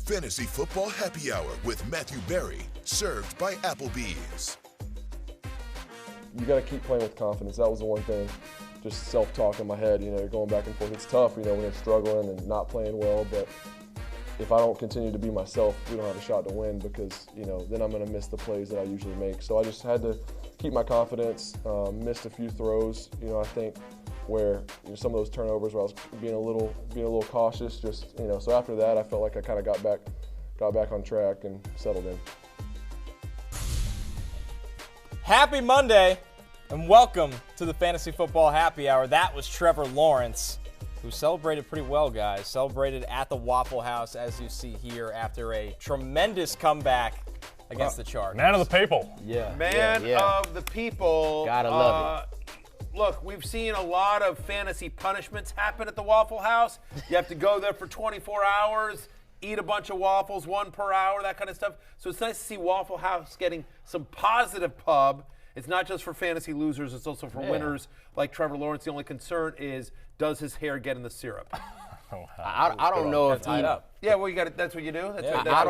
Fantasy Football Happy Hour with Matthew Berry, served by Applebee's. You got to keep playing with confidence. That was the one thing, just self-talk in my head. You're going back and forth. It's tough, when you're struggling and not playing well. But if I don't continue to be myself, we don't have a shot to win because, then I'm going to miss the plays that I usually make. So I just had to keep my confidence. Missed a few throws, I think, where some of those turnovers where I was being a little cautious. So after that, I felt like I kind of got back on track and settled in. Happy Monday, and welcome to the Fantasy Football Happy Hour. That was Trevor Lawrence, who celebrated pretty well, guys. Celebrated at the Waffle House, as you see here, after a tremendous comeback against the Chargers. Man of the people. Yeah. Man of the people. Gotta love it. Look, we've seen a lot of fantasy punishments happen at the Waffle House. You have to go there for 24 hours, eat a bunch of waffles, 1 per hour, that kind of stuff. So it's nice to see Waffle House getting some positive pub. It's not just for fantasy losers, it's also for winners like Trevor Lawrence. The only concern is, does his hair get in the syrup? I don't know if eating, Yeah, well, that's what you do. I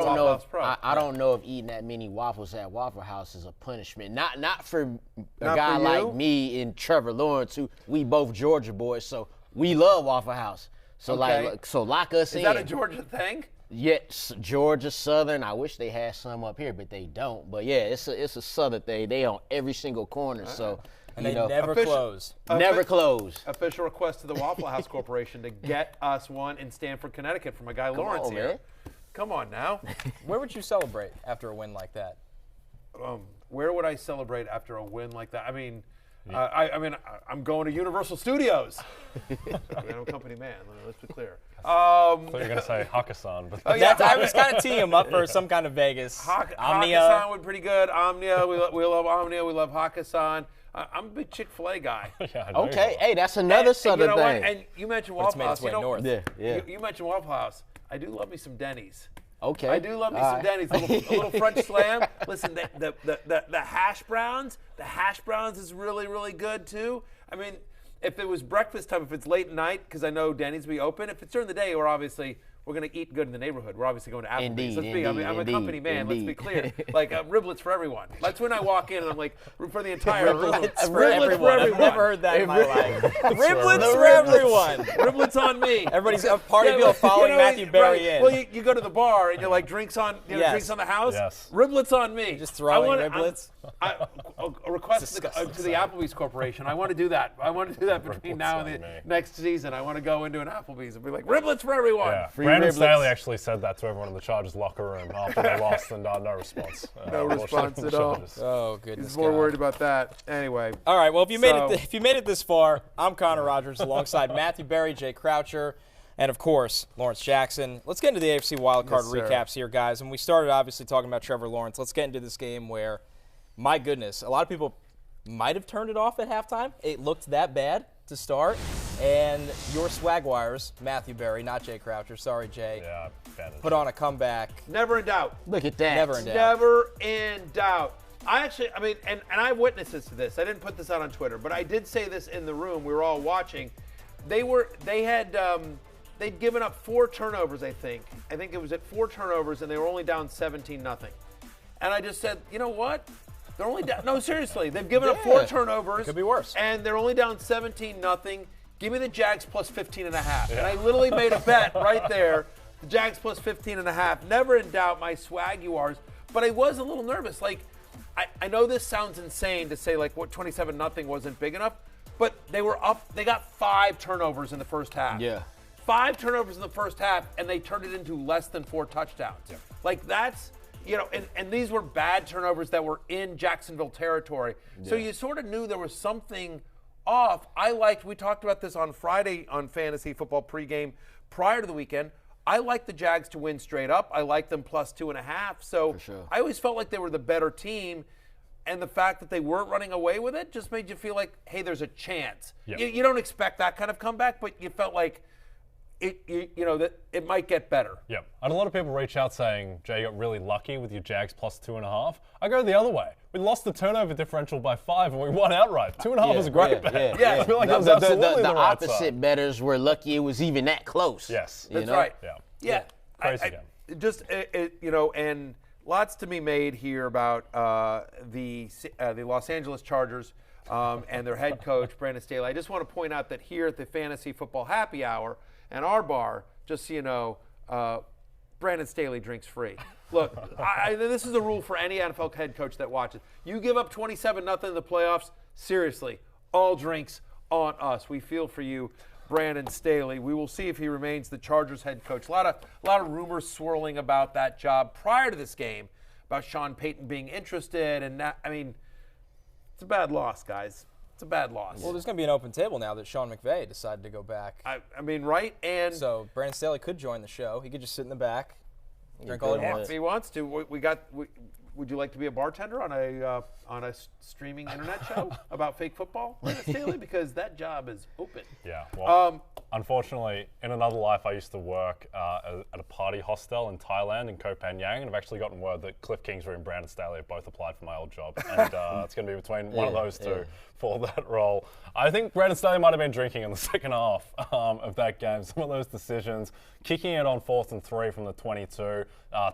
don't know if eating that many waffles at Waffle House is a punishment. Not for a guy like me and Trevor Lawrence, who we both Georgia boys, so we love Waffle House. So lock us in. Is that a Georgia thing? Yes, Georgia Southern. I wish they had some up here, but they don't. But yeah, it's a Southern thing. They on every single corner. So. And they never close. Never close. Official request to the Waffle House Corporation to get us one in Stamford, Connecticut, from my guy Lawrence here. Man. Come on now. Where would you celebrate after a win like that? Where would I celebrate after a win like that? I mean, I'm going to Universal Studios. I'm a company man. Let's be clear. I thought you were going to say Hakkasan. But I was kind of teeing him up for some kind of Vegas. Hakkasan would be pretty good. Omnia, we love Omnia. We love Hakkasan. I'm a big Chick-fil-A guy. Okay, hey, that's another Southern thing. What? And you mentioned Waffle House. North. Yeah. You mentioned Waffle House. I do love me some Denny's. Okay. I do love me some Denny's. A little French slam. Listen, the hash browns. The hash browns is really, really good too. I mean, if it was breakfast time, if it's late at night, because I know Denny's will be open. If it's during the day, we're going to eat good in the neighborhood. We're obviously going to Applebee's. I'm a company man. Let's be clear. Like riblets for everyone. That's when I walk in and I'm like, for the entire room. Riblets for everyone. I've never heard that in my life. Riblets for everyone. Riblets on me. Everybody's a party people following Matthew Berry in. Well, you go to the bar and you're like, drinks on drinks on the house. Yes. Riblets on me. Just throwing riblets. A request to the Applebee's Corporation. I want to do that. I want to do that between now and the next season. I want to go into an Applebee's and be like, riblets for everyone. Yeah. Brandon Staley actually said that to everyone in the Chargers locker room after they lost, and no response. No response at all. Oh goodness! He's more worried about that. Anyway. All right. Well, if you made it this far, I'm Connor Rogers alongside Matthew Berry, Jay Croucher, and of course Lawrence Jackson. Let's get into the AFC wildcard recaps here, guys. And we started obviously talking about Trevor Lawrence. Let's get into this game where, my goodness, a lot of people might have turned it off at halftime. It looked that bad to start. And your Swagwires, Matthew Berry, not Jay Croucher. Sorry, Jay. Yeah, put on a comeback. Never in doubt. Look at that. Never in doubt. Never in doubt. And I have witnesses to this. I didn't put this out on Twitter, but I did say this in the room. We were all watching. They'd given up 4 turnovers, I think. I think it was at 4 turnovers, and they were only down 17-0. And I just said, you know what? They're only down. No, seriously. They've given up 4 turnovers. It could be worse. And they're only down 17-0. Give me the Jags plus 15.5. Yeah. And I literally made a bet right there. The Jags plus 15.5. Never in doubt, my Swagwires. But I was a little nervous. Like, I know this sounds insane to say, like, what 27-0 wasn't big enough. But they were up. They got 5 turnovers in the first half. Yeah. 5 turnovers in the first half, and they turned it into less than 4 touchdowns. Yeah. Like, that's, and these were bad turnovers that were in Jacksonville territory. Yeah. So you sort of knew there was something off. We talked about this on Friday on Fantasy Football pregame prior to the weekend. I like the Jags to win straight up. I like them plus 2.5. So I always felt like they were the better team. And the fact that they weren't running away with it just made you feel like, hey, there's a chance. Yep. You don't expect that kind of comeback, but you felt like that it might get better. Yeah. I had a lot of people reach out saying, Jay, you got really lucky with your Jags plus 2.5. I go the other way. We lost the turnover differential by 5 and we won outright. 2.5 was a great bet. Yeah. I feel like that was absolutely the right opposite side. bettors were lucky it was even that close. Yes. That's right. Yeah. Crazy game. and lots to be made here about the Los Angeles Chargers and their head coach, Brandon Staley. I just want to point out that here at the Fantasy Football Happy Hour and our bar, just so you know, Brandon Staley drinks free. Look, this is a rule for any NFL head coach that watches. You give up 27-0 in the playoffs, seriously, all drinks on us. We feel for you, Brandon Staley. We will see if he remains the Chargers head coach. A lot of rumors swirling about that job prior to this game, about Sean Payton being interested. And it's a bad loss, guys. It's a bad loss. Well, there's going to be an open table now that Sean McVay decided to go back. Right? And so Brandon Staley could join the show. He could just sit in the back, drink all he wants. If he wants to. Would you like to be a bartender on a streaming internet show about fake football, Brandon Staley? Because that job is open. Yeah. Well, unfortunately, in another life, I used to work at a party hostel in Thailand in Koh Phangan, and I've actually gotten word that Cliff Kingsbury and Brandon Staley have both applied for my old job, and it's going to be between one of those two for that role. I think Brandon Staley might have been drinking in the second half of that game. Some of those decisions, kicking it on 4th and 3 from the 22 to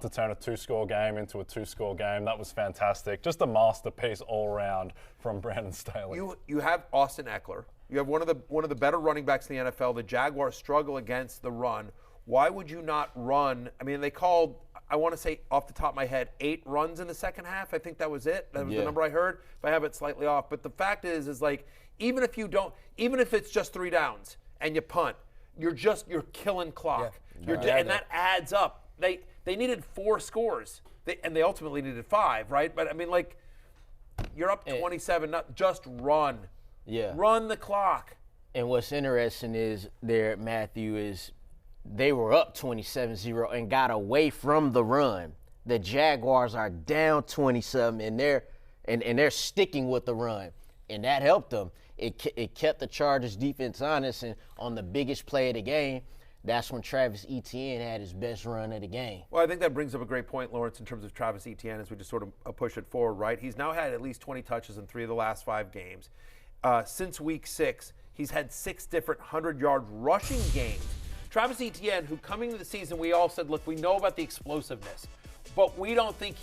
turn a 2-score game into a 2-score game, that was fantastic. Just a masterpiece all around from Brandon Staley. You have Austin Eckler. You have one of the better running backs in the NFL. The Jaguars struggle against the run. Why would you not run? They called, I want to say off the top of my head, 8 runs in the second half. I think that was it. That was the number I heard. If I have it slightly off. But the fact is like, even if it's just 3 downs and you punt, you're killing clock. Yeah. And that adds up. They needed 4 scores. And they ultimately needed 5, right? But you're up 27. Just run. Yeah. Run the clock. And what's interesting is there, Matthew, is they were up 27-0 and got away from the run. The Jaguars are down 27 and they're sticking with the run, and that helped them. It kept the Chargers defense honest, and on the biggest play of the game, that's when Travis Etienne had his best run of the game. Well, I think that brings up a great point, Lawrence, in terms of Travis Etienne as we just sort of push it forward, right? He's now had at least 20 touches in 3 of the last 5 games. Since week 6, he's had 6 different 100-yard rushing games. Travis Etienne, who coming into the season, we all said, look, we know about the explosiveness, but we don't think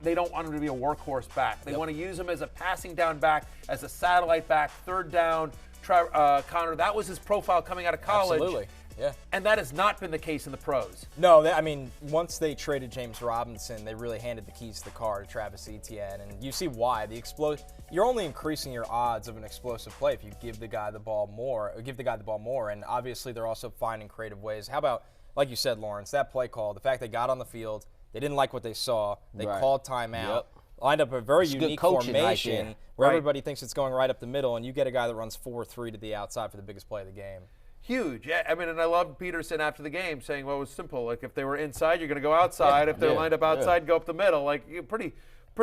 they don't want him to be a workhorse back. They want to use him as a passing down back, as a satellite back, 3rd down. Connor, that was his profile coming out of college. Absolutely. Yeah. And that has not been the case in the pros. No, once they traded James Robinson, they really handed the keys to the car to Travis Etienne, and you see why. You're only increasing your odds of an explosive play if you give the guy the ball more, and obviously they're also finding creative ways. How about, like you said, Lawrence, that play call, the fact they got on the field, they didn't like what they saw, they called timeout, lined up a very unique formation where everybody thinks it's going right up the middle, and you get a guy that runs 4-3 to the outside for the biggest play of the game. Huge. Yeah, and I love Peterson after the game saying, well, it was simple. Like, if they were inside, you're going to go outside. If they're lined up outside, go up the middle. Like, pretty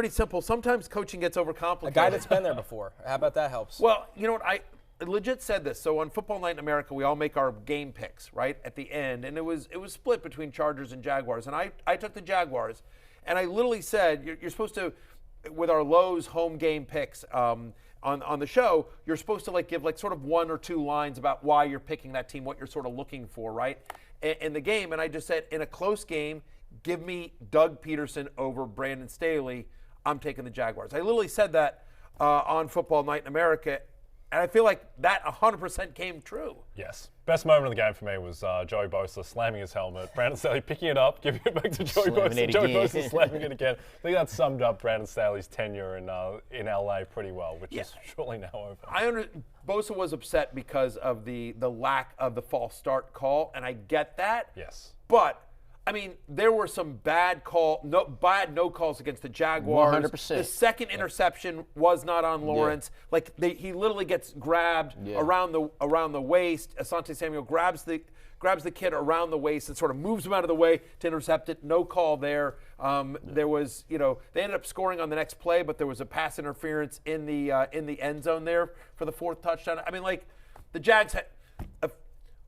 simple. Sometimes coaching gets overcomplicated. A guy that's been there before. How about that helps? Well, you know what? I legit said this. So on Football Night in America, we all make our game picks, right, at the end. And it was split between Chargers and Jaguars. And I took the Jaguars. And I literally said, you're supposed to, with our Lowe's home game picks, on the show, you're supposed to give sort of 1 or 2 lines about why you're picking that team, what you're sort of looking for, right, in the game. And I just said, in a close game, give me Doug Peterson over Brandon Staley. I'm taking the Jaguars. I literally said that on Football Night in America, and I feel like that 100% came true. Yes. Best moment of the game for me was Joey Bosa slamming his helmet, Brandon Staley picking it up, giving it back to Joey Bosa, Joey Bosa slamming it again. I think that summed up Brandon Staley's tenure in LA pretty well, which is surely now over. Bosa was upset because of the lack of the false start call, and I get that. Yes. But there were some bad no calls against the Jaguars. 100%. The second interception was not on Lawrence. He literally gets grabbed around the waist. Asante Samuel grabs the kid around the waist and sort of moves him out of the way to intercept it. No call there. There was, they ended up scoring on the next play, but there was a pass interference in the end zone there for the 4th touchdown. The Jags had.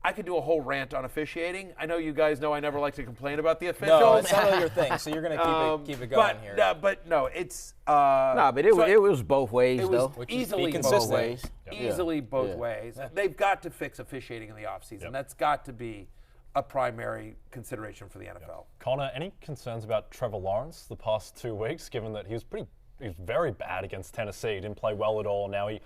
I could do a whole rant on officiating. I know you guys know I never like to complain about the officials. No, it's not really your thing, so you're going to keep it going here. But no, it's... it was both ways, though. Easily both ways. Easily both ways. They've got to fix officiating in the offseason. That's got to be a primary consideration for the NFL. Connor, any concerns about Trevor Lawrence the past 2 weeks, given that he was very bad against Tennessee, he didn't play well at all. Now he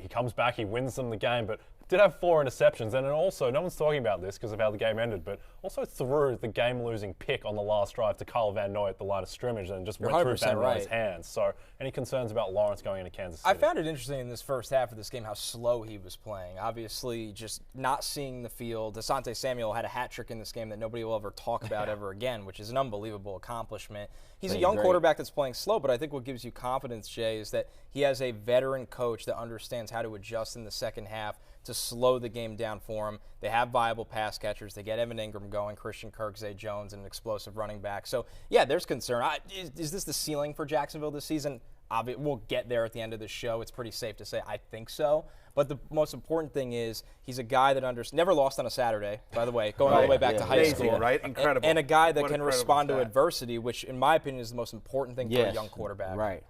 comes back, he wins them the game, but did have 4 interceptions. And also, no one's talking about this because of how the game ended, but also threw the game-losing pick on the last drive to Kyle Van Noy at the line of scrimmage and just went through Van Noy's hands. So any concerns about Lawrence going into Kansas City? I found it interesting in this first half of this game how slow he was playing. Obviously, just not seeing the field. Asante Samuel had a hat trick in this game that nobody will ever talk about ever again, which is an unbelievable accomplishment. He's a young quarterback that's playing slow, but I think what gives you confidence, Jay, is that he has a veteran coach that understands how to adjust in the second half to slow the game down for him. They have viable pass catchers. They get Evan Ingram going, Christian Kirk, Zay Jones, and an explosive running back. So, yeah, there's concern. Is this the ceiling for Jacksonville this season? We'll get there at the end of the show. It's pretty safe to say I think so. But the most important thing is he's a guy that never lost on a Saturday, by the way, going all the way back to high school. Right? Incredible. And a guy that can respond to adversity, which, in my opinion, is the most important thing for a young quarterback. Right.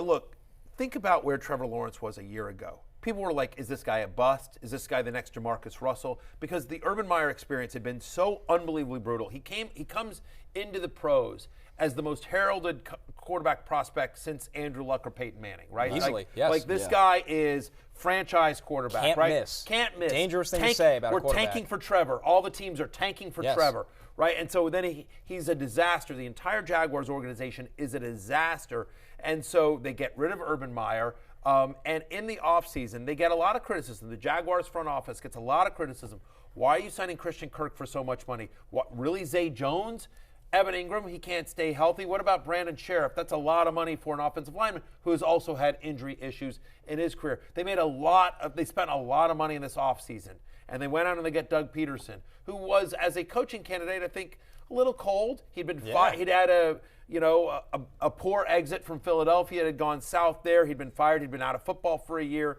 Look, think about where Trevor Lawrence was a year ago. People were like, is this guy a bust? Is this guy the next Jamarcus Russell? Because the Urban Meyer experience had been so unbelievably brutal. He comes into the pros as the most heralded quarterback prospect since Andrew Luck or Peyton Manning, right? Easily, yes. Like this guy is franchise quarterback, Can't right? miss. Can't miss. Dangerous thing to say about a quarterback. We're tanking for Trevor. All the teams are tanking for Trevor, right? And so then he's a disaster. The entire Jaguars organization is a disaster. And so they get rid of Urban Meyer. And in the offseason, they get a lot of criticism. The Jaguars front office gets a lot of criticism. Why are you signing Christian Kirk for so much money? What, really, Zay Jones? Evan Ingram, he can't stay healthy. What about Brandon Sheriff? That's a lot of money for an offensive lineman who has also had injury issues in his career. They spent a lot of money in this offseason. And they went out and they get Doug Peterson, who was, as a coaching candidate, I think, a little cold. He'd been he'd had a poor exit from Philadelphia. It had gone south there. He'd been fired. He'd been out of football for a year.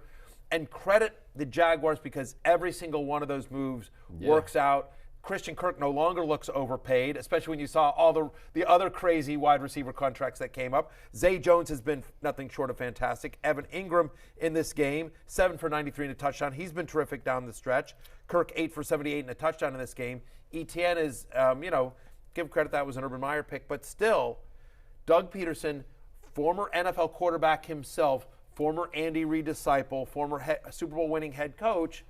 And credit the Jaguars because every single one of those moves works out. Christian Kirk no longer looks overpaid, especially when you saw all the other crazy wide receiver contracts that came up. Zay Jones has been nothing short of fantastic. Evan Ingram in this game, 7 for 93 and a touchdown. He's been terrific down the stretch. Kirk 8 for 78 and a touchdown in this game. Etienne is, give credit that was an Urban Meyer pick, but still, Doug Peterson, former NFL quarterback himself, former Andy Reid disciple, former Super Bowl winning head coach,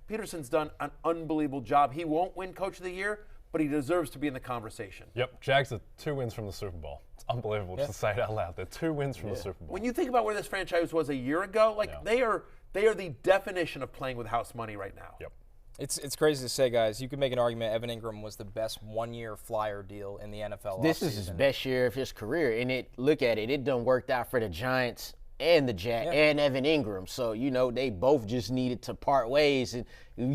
Peterson's done an unbelievable job. He won't win Coach of the Year, but he deserves to be in the conversation. Yep, Jags are 2 wins from the Super Bowl. It's unbelievable just to say it out loud. They're 2 wins from the Super Bowl. When you think about where this franchise was a year ago, they are the definition of playing with house money right now. Yep. It's crazy to say, guys. You could make an argument Evan Ingram was the best one-year flyer deal in the NFL. This is his best year of his career, and look at it. It done worked out for the Giants and the Jags and Evan Ingram. So, they both just needed to part ways and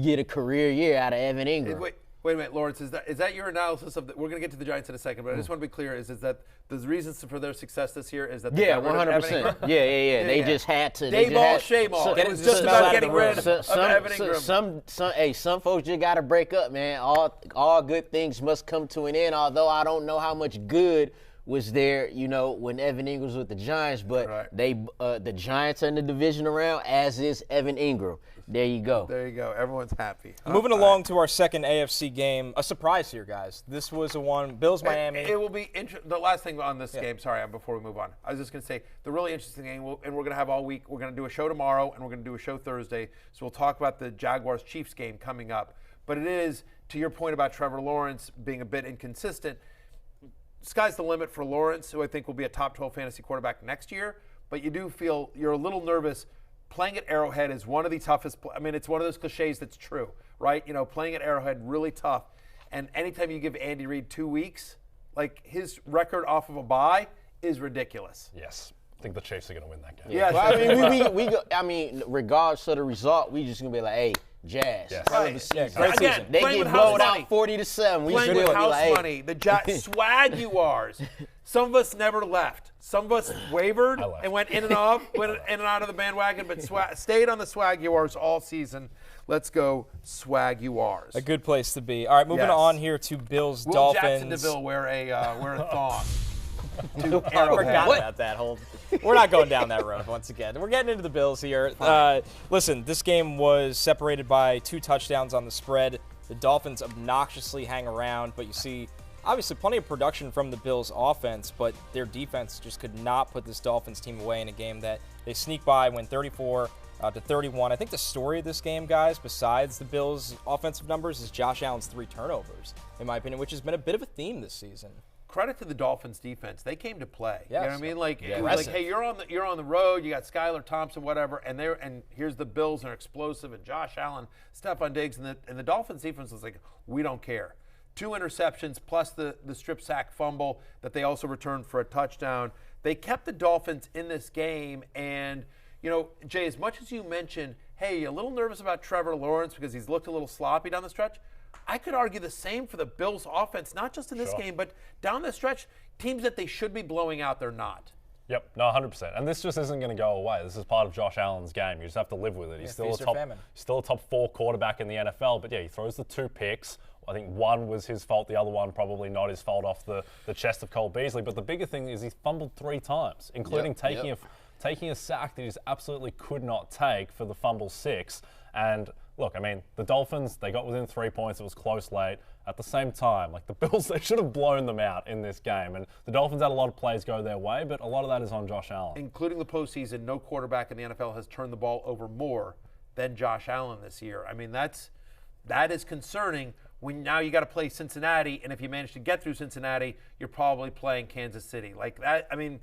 get a career year out of Evan Ingram. Wait a minute, Lawrence. Is that your analysis of we're going to get to the Giants in a second, but I just want to be clear: is that the reasons for their success this year is that 100%. Yeah. They just had to. Day ball, shame all. It was just about getting rid of Evan Ingram. Some folks just got to break up, man. All good things must come to an end. Although I don't know how much good was there, when Evan Ingram was with the Giants, but the Giants are in the division round, as is Evan Ingram. There you go. Everyone's happy. Moving along to our second AFC game, a surprise here, guys. This was a one, Bills-Miami. It will be the last thing on this game. Sorry, before we move on, I was just going to say the really interesting thing, and we're going to have all week. We're going to do a show tomorrow, and we're going to do a show Thursday. So we'll talk about the Jaguars-Chiefs game coming up. But it is, to your point about Trevor Lawrence being a bit inconsistent, sky's the limit for Lawrence, who I think will be a top 12 fantasy quarterback next year. But you do feel you're a little nervous. Playing at Arrowhead is one of the toughest. It's one of those cliches that's true, right? Playing at Arrowhead, really tough. And anytime you give Andy Reid 2 weeks, his record off of a bye is ridiculous. Yes. I think the Chiefs are going to win that game. Yeah. Well, regardless of the result, we just going to be like, hey, Jazz. Yes. Great season. They get blown out 40-7. We playing with house money. The Jaguars. Some of us never left. Some of us wavered and went in and out of the bandwagon, but stayed on the Swaguars all season. Let's go Swaguars. A good place to be. All right, moving on here to Bills-Dolphins. Will Jackson DeVille wear a thong? I forgot about that whole. We're not going down that road once again. We're getting into the Bills here. Listen, this game was separated by 2 touchdowns on the spread. The Dolphins obnoxiously hang around, but you see obviously plenty of production from the Bills offense, but their defense just could not put this Dolphins team away in a game that they sneak by, win 34-31. I think the story of this game, guys, besides the Bills' offensive numbers, is Josh Allen's 3 turnovers, in my opinion, which has been a bit of a theme this season. Credit to the Dolphins defense. They came to play. Yes. You know what I mean? Like, it was like, hey, you're on the road, you got Skylar Thompson, whatever, and here's the Bills, and they're explosive, and Josh Allen, Stephon Diggs, and the Dolphins defense was like, we don't care. 2 interceptions plus the strip sack fumble that they also returned for a touchdown. They kept the Dolphins in this game, and, you know, Jay, as much as you mentioned, hey, a little nervous about Trevor Lawrence because he's looked a little sloppy down the stretch, I could argue the same for the Bills' offense, not just in this game, but down the stretch, teams that they should be blowing out, they're not. Yep, no, 100%. And this just isn't going to go away. This is part of Josh Allen's game. You just have to live with it. He's still a top 4 quarterback in the NFL, but yeah, he throws the 2 picks. I think one was his fault, the other one probably not his fault off the chest of Cole Beasley. But the bigger thing is he's fumbled 3 times, including taking a sack that he just absolutely could not take for the fumble 6. And look, I mean, the Dolphins, they got within 3 points. It was close late. At the same time, like the Bills, they should have blown them out in this game. And the Dolphins had a lot of plays go their way, but a lot of that is on Josh Allen. Including the postseason, no quarterback in the NFL has turned the ball over more than Josh Allen this year. I mean, that is concerning when now you got to play Cincinnati, and if you manage to get through Cincinnati, you're probably playing Kansas City. Like that, I mean,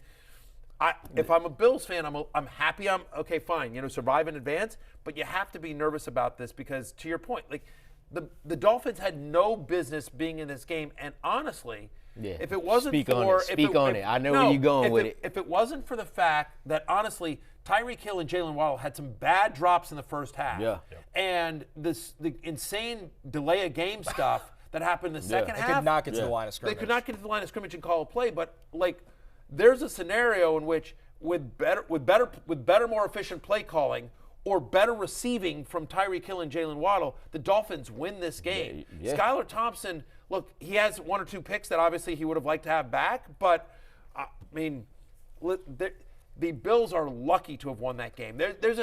if I'm a Bills fan, I'm happy. I'm okay, fine. You know, survive in advance, but you have to be nervous about this because, to your point, like the Dolphins had no business being in this game, and honestly, if it wasn't I know where you're going with it. If it wasn't for the fact that honestly, Tyreek Hill and Jalen Waddle had some bad drops in the first half, and the insane delay of game stuff that happened in the second half, they could not get to the line of scrimmage. They could not get to the line of scrimmage and call a play, but like. There's a scenario in which, with better, more efficient play calling or better receiving from Tyreek Hill and Jalen Waddle, the Dolphins win this game. Skylar Thompson, look, he has 1 or 2 picks that obviously he would have liked to have back, but I mean, the Bills are lucky to have won that game. There's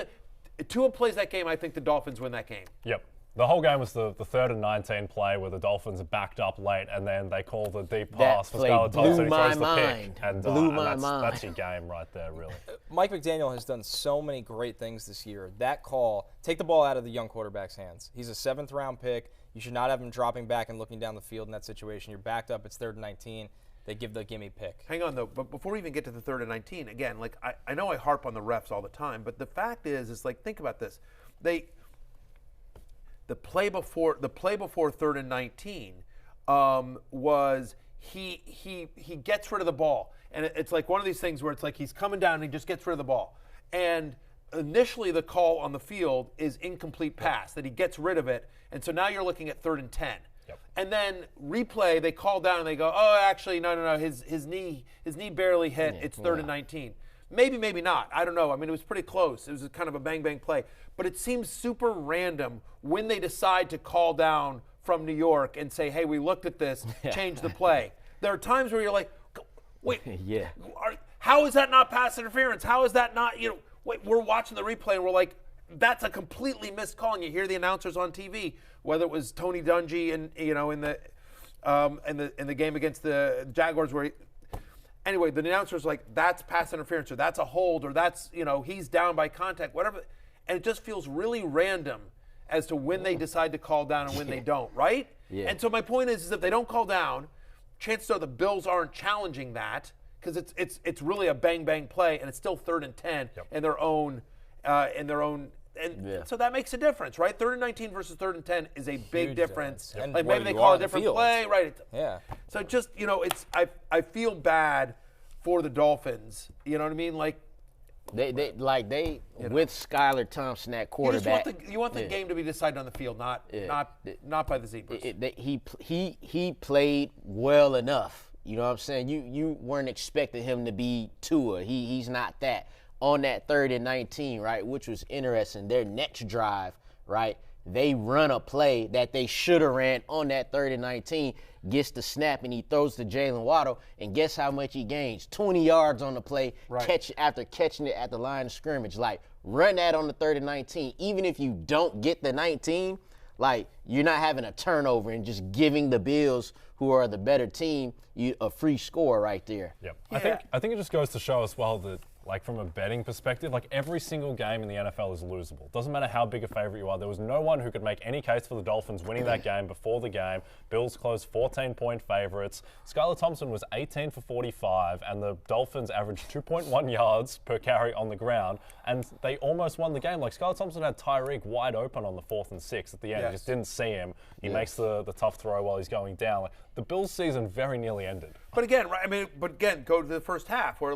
Tua plays that game. I think the Dolphins win that game. Yep. The whole game was the 3rd and 19 play where the Dolphins backed up late, and then they called the deep pass for Skylar Thompson. He throws the pick, and that's your game right there, really. Mike McDaniel has done so many great things this year. That call, take the ball out of the young quarterback's hands. He's a 7th-round pick. You should not have him dropping back and looking down the field in that situation. You're backed up. It's 3rd and 19. They give the gimme pick. Hang on, though. But before we even get to the 3rd and 19, again, like I know I harp on the refs all the time, but the fact is like, think about this. The play before 3rd and 19 was he gets rid of the ball, and it's like one of these things where it's like he's coming down and he just gets rid of the ball. And initially the call on the field is incomplete pass, that he gets rid of it, and so now you're looking at 3rd and 10. Yep. And then replay, they call down and they go, oh, actually no, his knee barely hit. It's 3rd and 19. Maybe, maybe not. I don't know. I mean, it was pretty close. It was kind of a bang-bang play. But it seems super random when they decide to call down from New York and say, hey, we looked at this, change the play. There are times where you're like, wait, how is that not pass interference? How is that not, wait, we're watching the replay and we're like, that's a completely missed call. And you hear the announcers on TV, whether it was Tony Dungy in the game against the Jaguars where anyway, the announcer's like, that's pass interference, or that's a hold, or that's, he's down by contact, whatever. And it just feels really random as to when they decide to call down and when they don't, right? Yeah. And so my point is if they don't call down, chances are the Bills aren't challenging that because it's really a bang-bang play, and it's still 3rd and 10 in their own. So that makes a difference, right? 3rd and 19 versus 3rd and 10 is a big difference. And like maybe they call a different play, right? Yeah. So just I feel bad for the Dolphins. You know what I mean? Like they with Skylar Thompson at quarterback. You want the game to be decided on the field, not by the Zebras. He played well enough. You know what I'm saying? You weren't expecting him to be Tua. He's not that. On that 3rd and 19, right, which was interesting. Their next drive, right, they run a play that they should have ran on that 3rd and 19, gets the snap, and he throws to Jalen Waddle, and guess how much he gains? 20 yards on the play, after catching it at the line of scrimmage. Like, run that on the 3rd and 19. Even if you don't get the 19, Like, you're not having a turnover and just giving the Bills, who are the better team, a free score right there. Yep. Yeah. I think it just goes to show as well that, like, from a betting perspective, like, every single game in the NFL is losable. Doesn't matter how big a favorite you are. There was no one who could make any case for the Dolphins winning that game before the game. Bills closed 14-point favorites. Skylar Thompson was 18 for 45, and the Dolphins averaged 2.1 yards per carry on the ground, and they almost won the game. Like, Skylar Thompson had Tyreek wide open on the 4th and 6 at the end. He just didn't see him. He makes the tough throw while he's going down. Like, the Bills' season very nearly ended. But again, go to the first half where,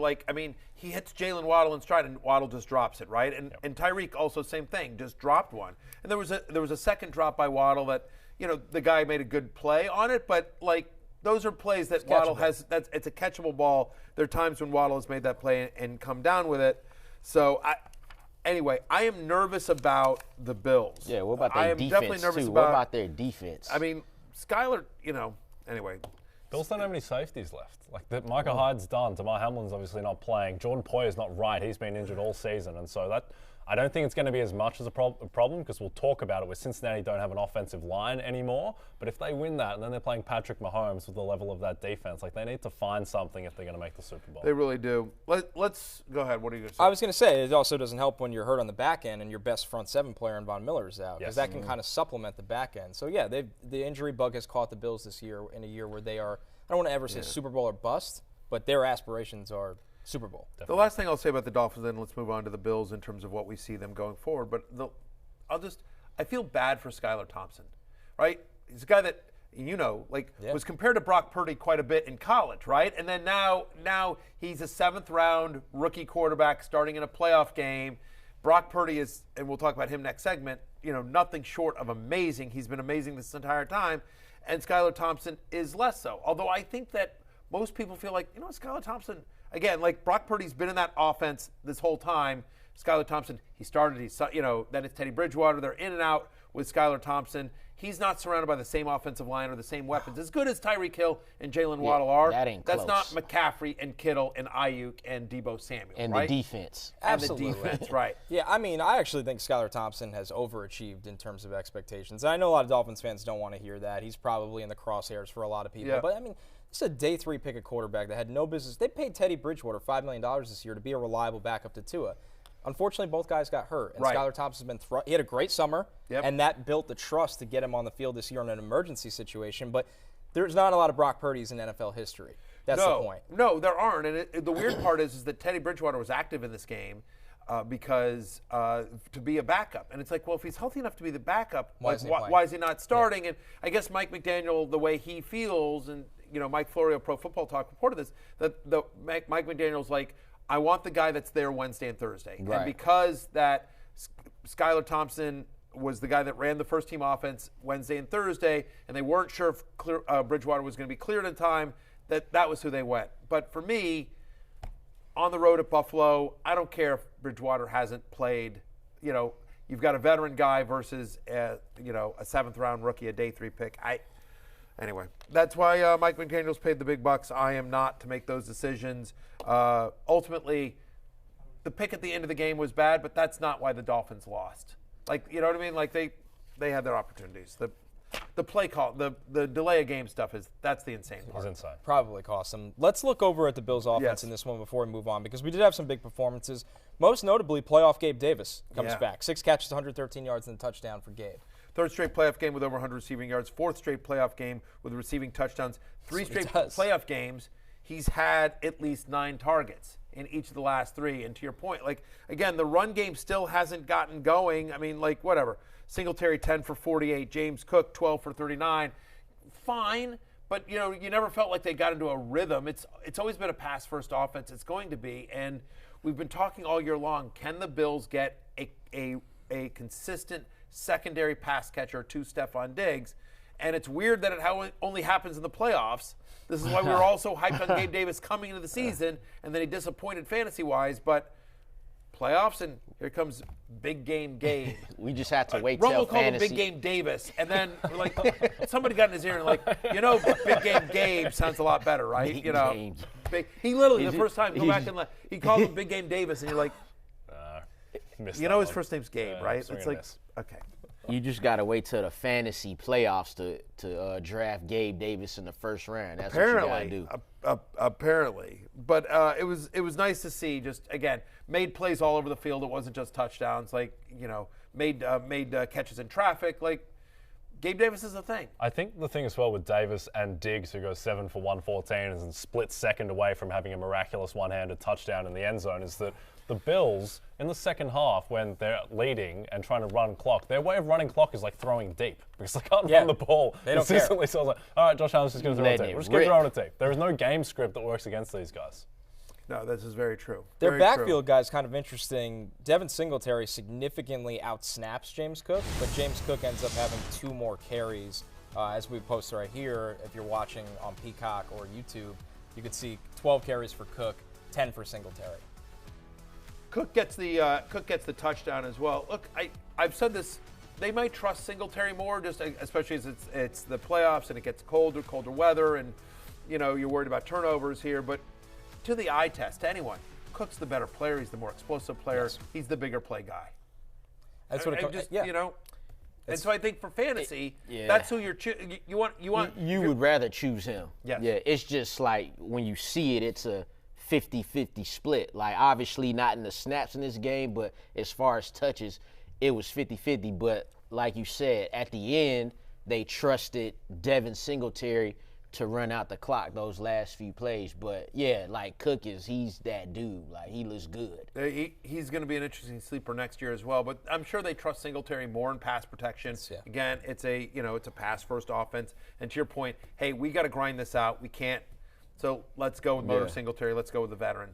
he hits Jalen Waddle in stride and Waddle just drops it, right? And Tyreek also same thing, just dropped one. And there was a second drop by Waddle that, the guy made a good play on it, but those are plays that Waddle has. It's a catchable ball. There are times when Waddle has made that play and come down with it. So anyway, I am nervous about the Bills. Yeah, what about their defense definitely nervous too? about, what about their defense? I mean, Skylar, anyway. Bills don't have any safeties left. Like, Micah Hyde's done. Damar Hamlin's obviously not playing. Jordan Poyer's not right. He's been injured all season. And so I don't think it's going to be as much as a problem, because we'll talk about it where Cincinnati don't have an offensive line anymore. But if they win that and then they're playing Patrick Mahomes with the level of that defense, they need to find something if they're going to make the Super Bowl. They really do. Let's go ahead. What are you going to say? I was going to say, it also doesn't help when you're hurt on the back end and your best front seven player in Von Miller is out, because that can kind of supplement the back end. So, yeah, the injury bug has caught the Bills this year in a year where they are, I don't want to ever say Super Bowl or bust, but their aspirations are Super Bowl. Definitely. The last thing I'll say about the Dolphins, then let's move on to the Bills in terms of what we see them going forward. But I feel bad for Skylar Thompson, right? He's a guy that, was compared to Brock Purdy quite a bit in college, right? And then now he's a 7th-round rookie quarterback starting in a playoff game. Brock Purdy is, and we'll talk about him next segment, nothing short of amazing. He's been amazing this entire time. And Skylar Thompson is less so. Although I think that most people feel like, Skylar Thompson, again, Brock Purdy's been in that offense this whole time. Skylar Thompson, then it's Teddy Bridgewater. They're in and out with Skylar Thompson. He's not surrounded by the same offensive line or the same weapons. As good as Tyreek Hill and Jalen Waddle are, that's not McCaffrey and Kittle and Ayuk and Deebo Samuel, and right? the defense. Absolutely. And the defense, right. Yeah, I actually think Skylar Thompson has overachieved in terms of expectations. And I know a lot of Dolphins fans don't want to hear that. He's probably in the crosshairs for a lot of people. Yeah. But, this is a day 3 pick at quarterback that had no business. They paid Teddy Bridgewater $5 million this year to be a reliable backup to Tua. Unfortunately, both guys got hurt, and Skylar Thompson's been he had a great summer, and that built the trust to get him on the field this year in an emergency situation. But there's not a lot of Brock Purdy's in NFL history. That's the point. No, there aren't. And the weird part is that Teddy Bridgewater was active in this game because to be a backup. And it's like, well, if he's healthy enough to be the backup, why is he not starting? Yeah. And I guess Mike McDaniel, the way he feels, and Mike Florio, Pro Football Talk, reported this, that Mike McDaniel's like, I want the guy that's there Wednesday and Thursday. Right. And because that Skylar Thompson was the guy that ran the first-team offense Wednesday and Thursday, and they weren't sure if Bridgewater was going to be cleared in time, that was who they went. But for me, on the road at Buffalo, I don't care if Bridgewater hasn't played. You've got a veteran guy versus a 7th-round rookie, a day 3 pick. Anyway, that's why Mike McDaniel's paid the big bucks. I am not to make those decisions. Ultimately, the pick at the end of the game was bad, but that's not why the Dolphins lost. You know what I mean? They had their opportunities. The play call, the delay of game stuff that's the insane part. It was insane. Probably cost them. Let's look over at the Bills' offense in this one before we move on, because we did have some big performances. Most notably, playoff Gabe Davis comes back. 6 catches, 113 yards, and a touchdown for Gabe. 3rd straight playoff game with over 100 receiving yards. 4th straight playoff game with receiving touchdowns. 3 straight playoff games, he's had at least 9 targets in each of the last 3. And to your point, again, the run game still hasn't gotten going. Whatever. Singletary 10 for 48. James Cook 12 for 39. Fine, but you never felt like they got into a rhythm. It's always been a pass-first offense. It's going to be, and we've been talking all year long. Can the Bills get a consistent secondary pass catcher to Stephon Diggs? And it's weird that it only happens in the playoffs. This is why we were all so hyped on Gabe Davis coming into the season, and then he disappointed fantasy-wise. But playoffs, and here comes Big Game Gabe. We just have to wait till fantasy. Rumble called him Big Game Davis, and then somebody got in his ear and Big Game Gabe sounds a lot better, right? Big Game. He literally the first time go back and he called him Big Game Davis, and you're like, his first name's Gabe, right? It's like, okay. You just got to wait till the fantasy playoffs to draft Gabe Davis in the first round. That's what you got to do. Apparently. But it was nice to see, just, again, made plays all over the field. It wasn't just touchdowns. Like, made catches in traffic. Like, Gabe Davis is a thing. I think the thing as well with Davis and Diggs, who goes 7 for 114 and split second away from having a miraculous one-handed touchdown in the end zone, is that the Bills, in the second half, when they're leading and trying to run clock, their way of running clock is like throwing deep because they can't run the ball consistently. So I was like, all right, Josh Allen's just going to throw it deep. We're just going to throw it deep. There is no game script that works against these guys. No, this is very true. Their backfield guy is kind of interesting. Devin Singletary significantly outsnaps James Cook, but James Cook ends up having 2 more carries. As we posted right here, if you're watching on Peacock or YouTube, you could see 12 carries for Cook, 10 for Singletary. Cook gets the touchdown as well. Look, I've said this. They might trust Singletary more, just especially as it's the playoffs and it gets colder weather, and you're worried about turnovers here. But to the eye test, to anyone, Cook's the better player. He's the more explosive player. Yes. He's the bigger play guy. That's what And so I think for fantasy, that's who you're choosing. You would rather choose him. Yes. Yeah. It's just like when you see it, it's a 50-50 split. Like, obviously not in the snaps in this game, but as far as touches, it was 50-50. But like you said, at the end, they trusted Devin Singletary to run out the clock those last few plays. But, yeah, like Cook he's that dude. Like, he looks good. He's going to be an interesting sleeper next year as well. But I'm sure they trust Singletary more in pass protection. Yeah. Again, it's a pass-first offense. And to your point, hey, we got to grind this out. We can't. So let's go with Motor Singletary. Let's go with the veteran.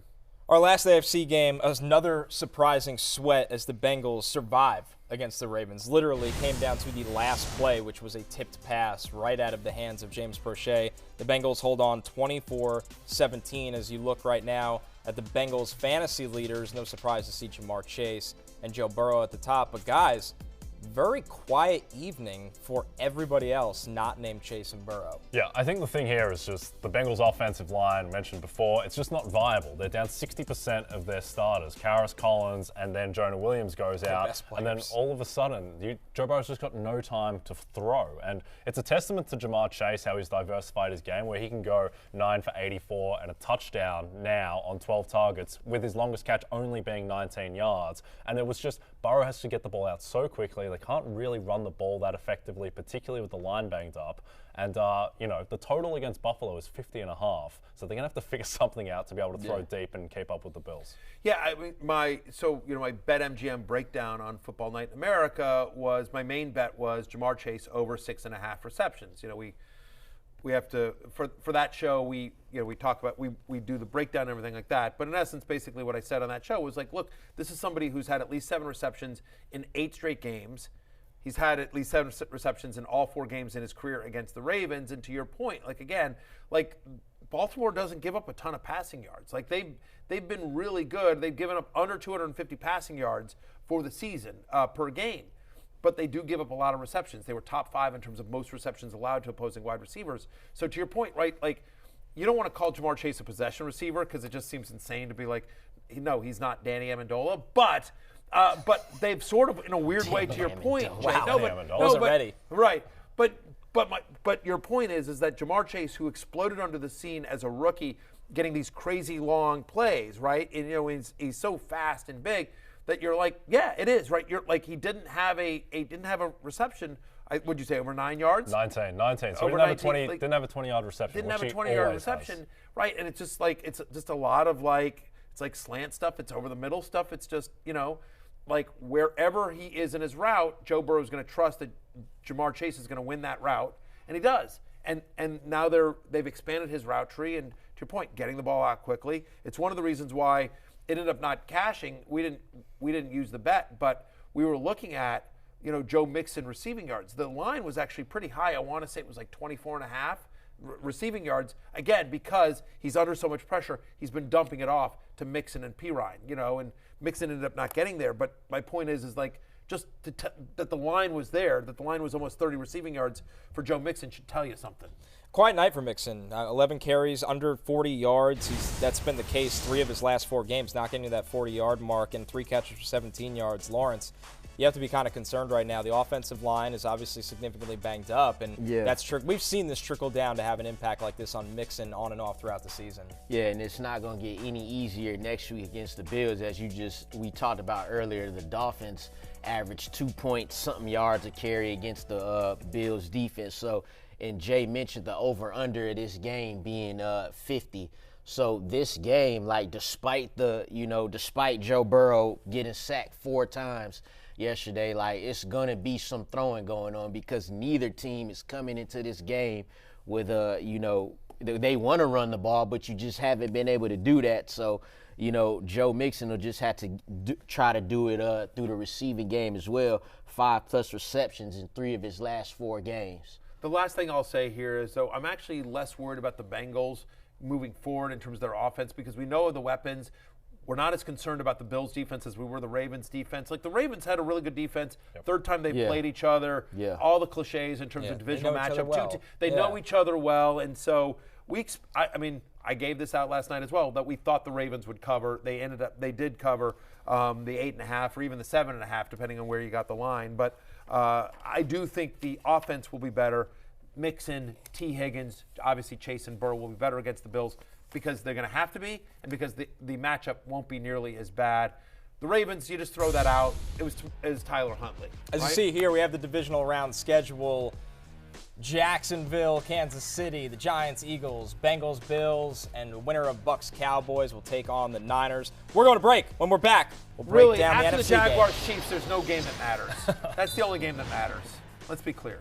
Our last AFC game, another surprising sweat as the Bengals survive against the Ravens. Literally came down to the last play, which was a tipped pass right out of the hands of James Prochet. The Bengals hold on 24-17. As you look right now at the Bengals fantasy leaders, no surprise to see Jamar Chase and Joe Burrow at the top. But guys, very quiet evening for everybody else not named Chase and Burrow. Yeah, I think the thing here is just the Bengals' offensive line, mentioned before, it's just not viable. They're down 60% of their starters. Karras Collins and then Jonah Williams goes out. And then all of a sudden, Joe Burrow's just got no time to throw. And it's a testament to Jamar Chase, how he's diversified his game, where he can go 9 for 84 and a touchdown now on 12 targets, with his longest catch only being 19 yards. And it was just, Burrow has to get the ball out so quickly. They can't really run the ball that effectively, particularly with the line banged up. And, the total against Buffalo is 50.5. So they're going to have to figure something out to be able to throw deep and keep up with the Bills. Yeah, I mean, my BetMGM breakdown on Football Night in America was, my main bet was Jamar Chase over 6.5 receptions. We have to, for that show, we talk about, we do the breakdown and everything like that. But in essence, basically what I said on that show was like, look, this is somebody who's had at least 7 receptions in 8 straight games. He's had at least 7 receptions in all 4 games in his career against the Ravens. And to your point, Baltimore doesn't give up a ton of passing yards. Like, they've been really good. They've given up under 250 passing yards for the season per game. But they do give up a lot of receptions. They were top 5 in terms of most receptions allowed to opposing wide receivers. So to your point, right, like, you don't want to call Jamar Chase a possession receiver because it just seems insane to be like, no, he's not Danny Amendola. But they've sort of, in a weird way, to your point. Wow, wasn't ready. Right. But your point is that Jamar Chase, who exploded onto the scene as a rookie, getting these crazy long plays, right? And he's so fast and big that you're like, yeah, it is, right? You're like, he didn't have a reception. Would you say over 9 yards? 19. So he didn't have a 20-yard reception. Didn't have a 20-yard reception, right? And it's just like, it's just a lot of it's like slant stuff. It's over the middle stuff. It's just, like wherever he is in his route, Joe Burrow is going to trust that Jamar Chase is going to win that route, and he does. And now they've expanded his route tree, and to your point, getting the ball out quickly. It's one of the reasons why it ended up not cashing. We didn't use the bet, but we were looking at Joe Mixon receiving yards. The line was actually pretty high. I want to say it was like 24.5 receiving yards. Again, because he's under so much pressure, he's been dumping it off to Mixon and Pirine. And Mixon ended up not getting there. But my point is like, just that the line was there, that the line was almost 30 receiving yards for Joe Mixon should tell you something. Quiet night for Mixon. 11 carries, under 40 yards. That's been the case 3 of his last 4 games, not getting to that 40-yard mark, and 3 catches for 17 yards. Lawrence, you have to be kind of concerned right now. The offensive line is obviously significantly banged up, and we've seen this trickle down to have an impact like this on Mixon on and off throughout the season. Yeah, and it's not going to get any easier next week against the Bills, as we talked about earlier. The Dolphins averaged 2-point-something yards a carry against the Bills defense. So, and Jay mentioned the over/under of this game being 50. So this game, like, despite Joe Burrow getting sacked 4 times yesterday, like, it's gonna be some throwing going on because neither team is coming into this game with they want to run the ball, but you just haven't been able to do that. So, Joe Mixon will just have to try to do it through the receiving game as well. 5+ receptions in 3 of his last 4 games. The last thing I'll say here is, though, I'm actually less worried about the Bengals moving forward in terms of their offense because we know the weapons. We're not as concerned about the Bills defense as we were the Ravens defense. Like, the Ravens had a really good defense. Third time they played each other. All the cliches in terms of divisional matchup. They know each other well. And so I gave this out last night as well, that we thought the Ravens would cover. They did cover the 8.5 or even the 7.5, depending on where you got the line. But I do think the offense will be better. Mixon, T. Higgins, obviously Chase and Burrow will be better against the Bills because they're going to have to be, and because the matchup won't be nearly as bad. The Ravens, you just throw that out. It was Tyler Huntley. As you see here, we have the divisional round schedule. Jacksonville, Kansas City, the Giants, Eagles, Bengals, Bills, and the winner of Bucs, Cowboys will take on the Niners. We're going to break. When we're back, we'll break down the NFC after the Jaguars game. Chiefs, there's no game that matters. That's the only game that matters. Let's be clear.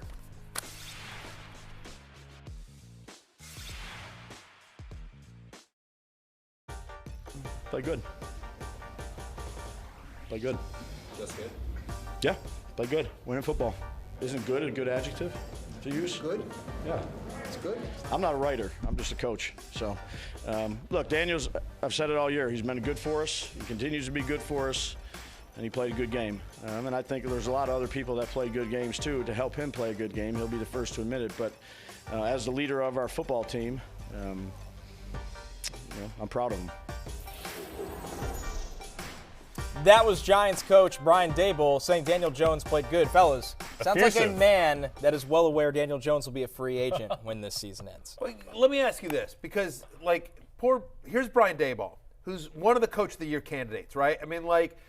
Play good. Play good. Just good? Yeah, play good. Winning football. Isn't good a good adjective to use? Good. Yeah. It's good. I'm not a writer. I'm just a coach. So, look, Daniel's, I've said it all year. He's been good for us. He continues to be good for us. And he played a good game. And I think there's a lot of other people that play good games, too, to help him play a good game. He'll be the first to admit it. But as the leader of our football team, I'm proud of him. That was Giants coach Brian Daboll saying Daniel Jones played good. Fellas, sounds like a man that is well aware Daniel Jones will be a free agent when this season ends. Well, let me ask you this, because, here's Brian Daboll, who's one of the Coach of the Year candidates, right? I mean,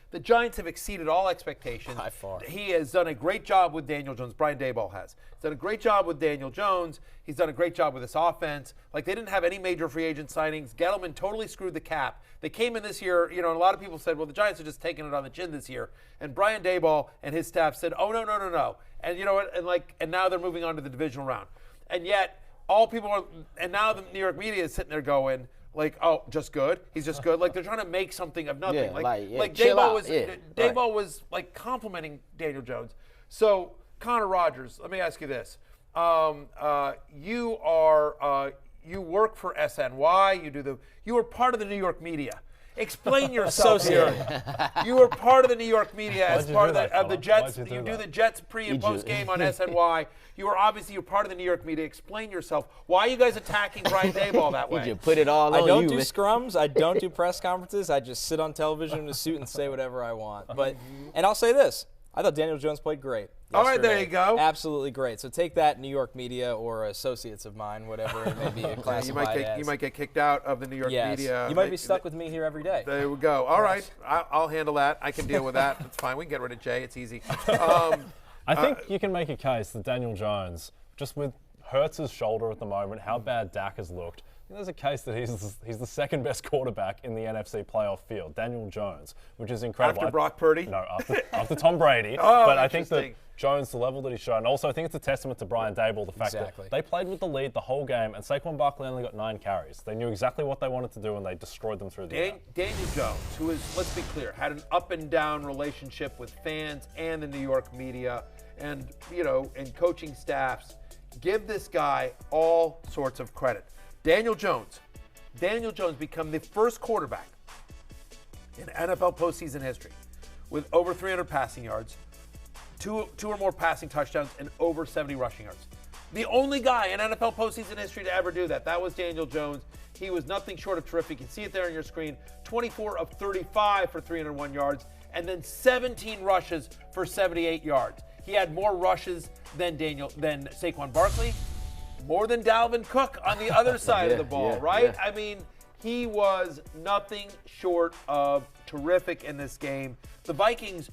the Giants have exceeded all expectations. By far. He has done a great job with Daniel Jones. Brian Daboll has. He's done a great job with Daniel Jones. He's done a great job with this offense. They didn't have any major free agent signings. Gettleman totally screwed the cap. They came in this year, and a lot of people said, well, the Giants are just taking it on the chin this year. And Brian Daboll and his staff said, oh, no. And you know what? And now they're moving on to the divisional round. And yet, and now the New York media is sitting there going, oh, just good. He's just good. They're trying to make something of nothing. Daboll was complimenting Daniel Jones. So, Connor Rogers, let me ask you this: you work for SNY. You were part of the New York media. Explain yourself here. You were part of the New York media as part of the Jets. You do the Jets pre and post game on SNY. You're part of the New York media. Explain yourself. Why are you guys attacking Brian Daboll that way? You put it all on you. I don't do scrums. I don't do press conferences. I just sit on television in a suit and say whatever I want. And I'll say this: I thought Daniel Jones played great yesterday. All right, there you go. Absolutely great. So take that, New York media or associates of mine, whatever it may be classified as. You might get kicked out of the New York media. You might be stuck with me here every day. There we go. All right. I'll handle that. I can deal with that. It's fine. We can get rid of Jay. It's easy. I think you can make a case that Daniel Jones, just with Hurts' shoulder at the moment, how bad Dak has looked, there's a case that he's the second best quarterback in the NFC playoff field, Daniel Jones, which is incredible. After Brock Purdy? No, after Tom Brady. But I think that Jones, the level that he's shown, also I think it's a testament to Brian Daboll, the fact that they played with the lead the whole game, and Saquon Barkley only got 9 carries. They knew exactly what they wanted to do, and they destroyed them through the air. Daniel Jones, who is, let's be clear, had an up and down relationship with fans and the New York media and, and coaching staffs, give this guy all sorts of credit. Daniel Jones become the first quarterback in NFL postseason history with over 300 passing yards, two or more passing touchdowns, and over 70 rushing yards. The only guy in NFL postseason history to ever do that. That was Daniel Jones. He was nothing short of terrific. You can see it there on your screen. 24 of 35 for 301 yards and then 17 rushes for 78 yards. He had more rushes than Saquon Barkley, more than Dalvin Cook on the other side of the ball, right? I mean, he was nothing short of terrific in this game. The Vikings,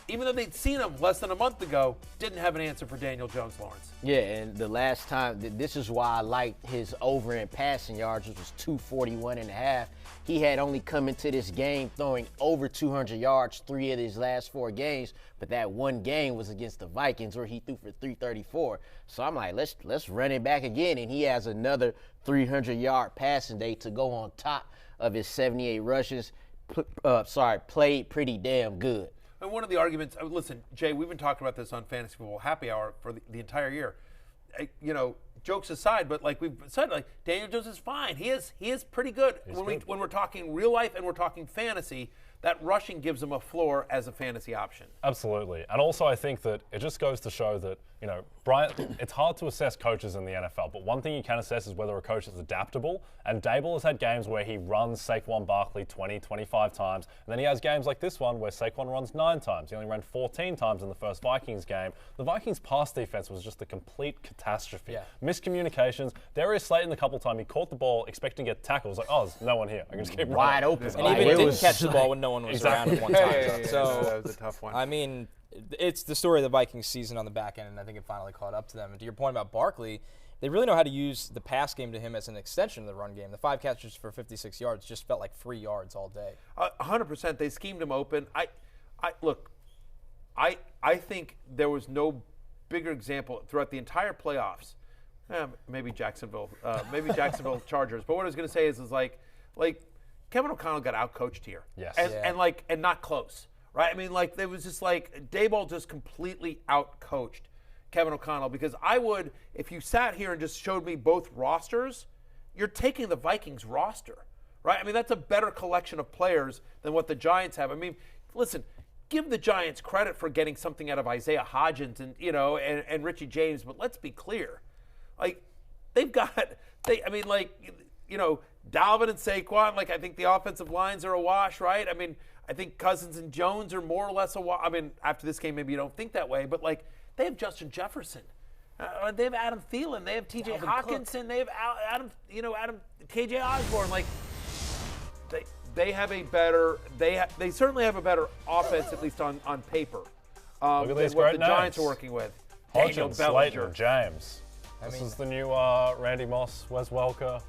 even though they'd seen him less than a month ago, didn't have an answer for Daniel Jones, Lawrence. Yeah, and the last time, this is why I liked his over in passing yards, which was 241.5. He had only come into this game throwing over 200 yards 3 of his last 4 games, but that one game was against the Vikings where he threw for 334. So I'm like, let's run it back again, and he has another 300-yard passing day to go on top of his 78 rushes. Played pretty damn good. And one of the arguments, listen, Jay, we've been talking about this on Fantasy Football Happy Hour for the entire year. Jokes aside, but like we've said, like Daniel Jones is fine. He is pretty good. When we're talking real life and we're talking fantasy, that rushing gives him a floor as a fantasy option. Absolutely. And also I think that it just goes to show that, Brian, it's hard to assess coaches in the NFL, but one thing you can assess is whether a coach is adaptable. And Dable has had games where he runs Saquon Barkley 20, 25 times. And then he has games like this one where Saquon runs 9 times. He only ran 14 times in the first Vikings game. The Vikings' pass defense was just a complete catastrophe. Yeah. Miscommunications. Darius Slayton, the couple times he caught the ball expecting to get tackled. Like, oh, there's no one here. I can just keep wide open. And even didn't catch the ball when no one was around at one time. So that was a tough one. I mean, it's the story of the Vikings season on the back end, and I think it finally caught up to them. And to your point about Barkley, they really know how to use the pass game to him as an extension of the run game. The 5 catches for 56 yards just felt like free yards all day. 100%. They schemed him open. I think there was no bigger example throughout the entire playoffs. Maybe Jacksonville Chargers. But what I was going to say is like Kevin O'Connell got out-coached here. Yes. And not close, right? I mean, like, it was just like Daboll just completely out-coached Kevin O'Connell, because if you sat here and just showed me both rosters, you're taking the Vikings roster, right? I mean, that's a better collection of players than what the Giants have. I mean, listen, give the Giants credit for getting something out of Isaiah Hodgins and Richie James, but let's be clear. Like, Dalvin and Saquon, I think the offensive lines are a wash, right? I mean, I think Cousins and Jones are more or less a wash. I mean, after this game, maybe you don't think that way, but, they have Justin Jefferson. They have Adam Thielen. They have T.J. Hawkinson. They have Adam K.J. Osborne. They have a better. They certainly have a better offense, at least on paper, than what the Giants are working with. Hodgins, Slayton, James. This is the new Randy Moss, Wes Welker.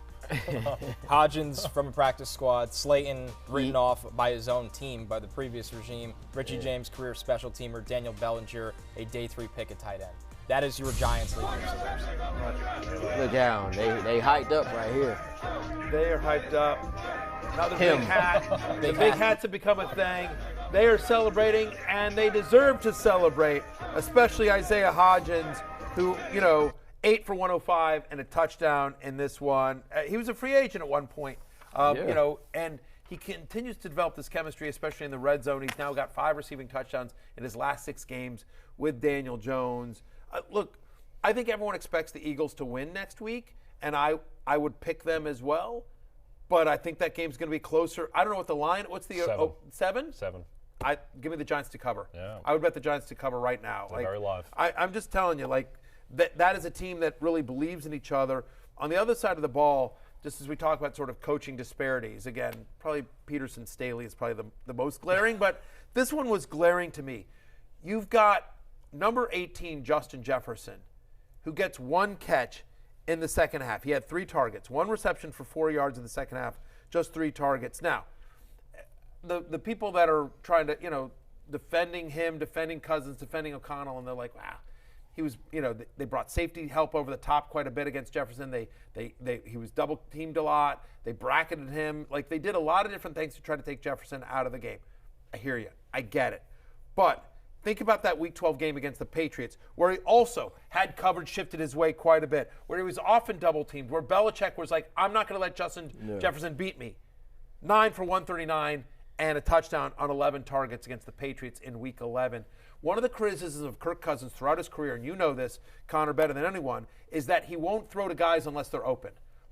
Hodgins from a practice squad. Slayton written off by his own team, by the previous regime. Richie James, career special teamer. Daniel Bellinger, a day 3 pick at tight end. That is your Giants leading receivers. Look down. They hyped up right here. They are hyped up. Now the big hat. The big hats have become a thing. They are celebrating, and they deserve to celebrate, especially Isaiah Hodgins, who, 8 for 105 and a touchdown in this one. He was a free agent at one point, and he continues to develop this chemistry, especially in the red zone. He's now got 5 receiving touchdowns in his last 6 games with Daniel Jones. Look, I think everyone expects the Eagles to win next week, and I would pick them as well. But I think that game's going to be closer. I don't know what the line. What's the 7? 7. Give me the Giants to cover. Yeah. I would bet the Giants to cover right now. They're very live. I'm just telling you, that is a team that really believes in each other. On the other side of the ball, just as we talk about sort of coaching disparities, again, probably Peterson-Staley is probably the most glaring, but this one was glaring to me. You've got number 18, Justin Jefferson, who gets 1 catch in the second half. He had 3 targets, 1 reception for 4 yards in the second half, just 3 targets. Now, the people that are trying to, defending him, defending Cousins, defending O'Connell, and they're like, wow. He was, they brought safety help over the top quite a bit against Jefferson. He was double teamed a lot. They bracketed him. They did a lot of different things to try to take Jefferson out of the game. I hear you. I get it. But think about that Week 12 game against the Patriots, where he also had coverage shifted his way quite a bit, where he was often double teamed, where Belichick was like, I'm not going to let Justin Jefferson beat me. 9 for 139 and a touchdown on 11 targets against the Patriots in Week 11. One of the criticisms of Kirk Cousins throughout his career, and you know this, Connor, better than anyone, is that he won't throw to guys unless they're open.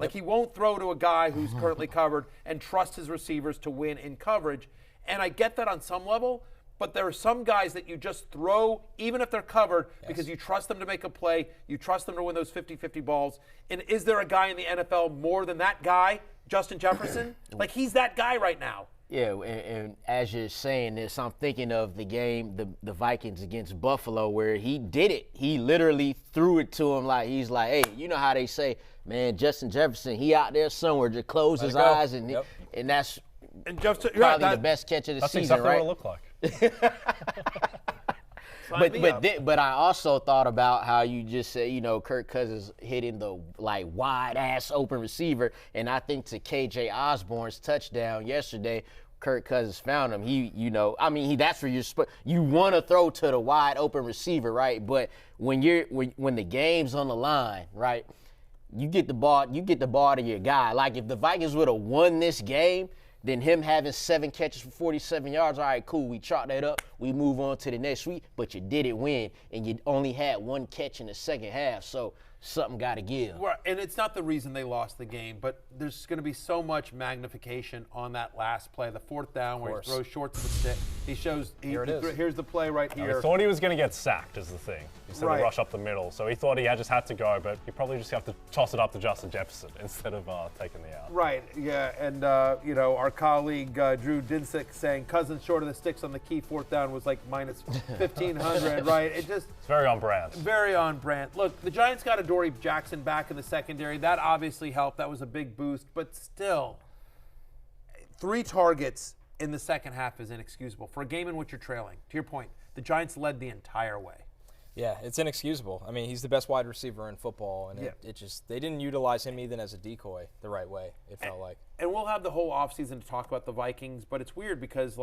He won't throw to a guy who's currently covered and trust his receivers to win in coverage. And I get that on some level, but there are some guys that you just throw, even if they're covered, because you trust them to make a play, you trust them to win those 50-50 balls. And is there a guy in the NFL more than that guy, Justin Jefferson? Like, he's that guy right now. Yeah, and as you're saying this, I'm thinking of the game, the Vikings against Buffalo, where he did it. He literally threw it to him he's like, hey, you know how they say, man, Justin Jefferson, he out there somewhere, just close his eyes, and that's probably the best catch of the season, right? That's exactly what it looked like. But I also thought about how you just said, Kirk Cousins hitting the wide ass open receiver, and I think to KJ Osborne's touchdown yesterday, Kirk Cousins found him. That's where you want to throw to the wide open receiver, right? But when the game's on the line, right? You get the ball to your guy. Like if the Vikings would have won this game, then him having 7 catches for 47 yards, all right, cool, we chalk that up, we move on to the next week, but you didn't win, and you only had 1 catch in the second half, so something got to give. Right, and it's not the reason they lost the game, but there's going to be so much magnification on that last play, the 4th down where he throws short to the stick. He shows, here's the play right here. He thought he was going to get sacked is the thing. Instead of rush up the middle. So he thought he just had to go, but he probably just have to toss it up to Justin Jefferson instead of taking the out. Right, yeah, and our colleague Drew Dinsick saying Cousins short of the sticks on the key 4th down was like minus 1,500, right? It's very on brand. Very on brand. Look, the Giants got Adoree Jackson back in the secondary. That obviously helped. That was a big boost, but still, 3 targets in the second half is inexcusable for a game in which you're trailing. To your point, the Giants led the entire way. Yeah, it's inexcusable. I mean, he's the best wide receiver in football, and it just they didn't utilize him even as a decoy the right way, it felt like. And we'll have the whole offseason to talk about the Vikings, but it's weird because,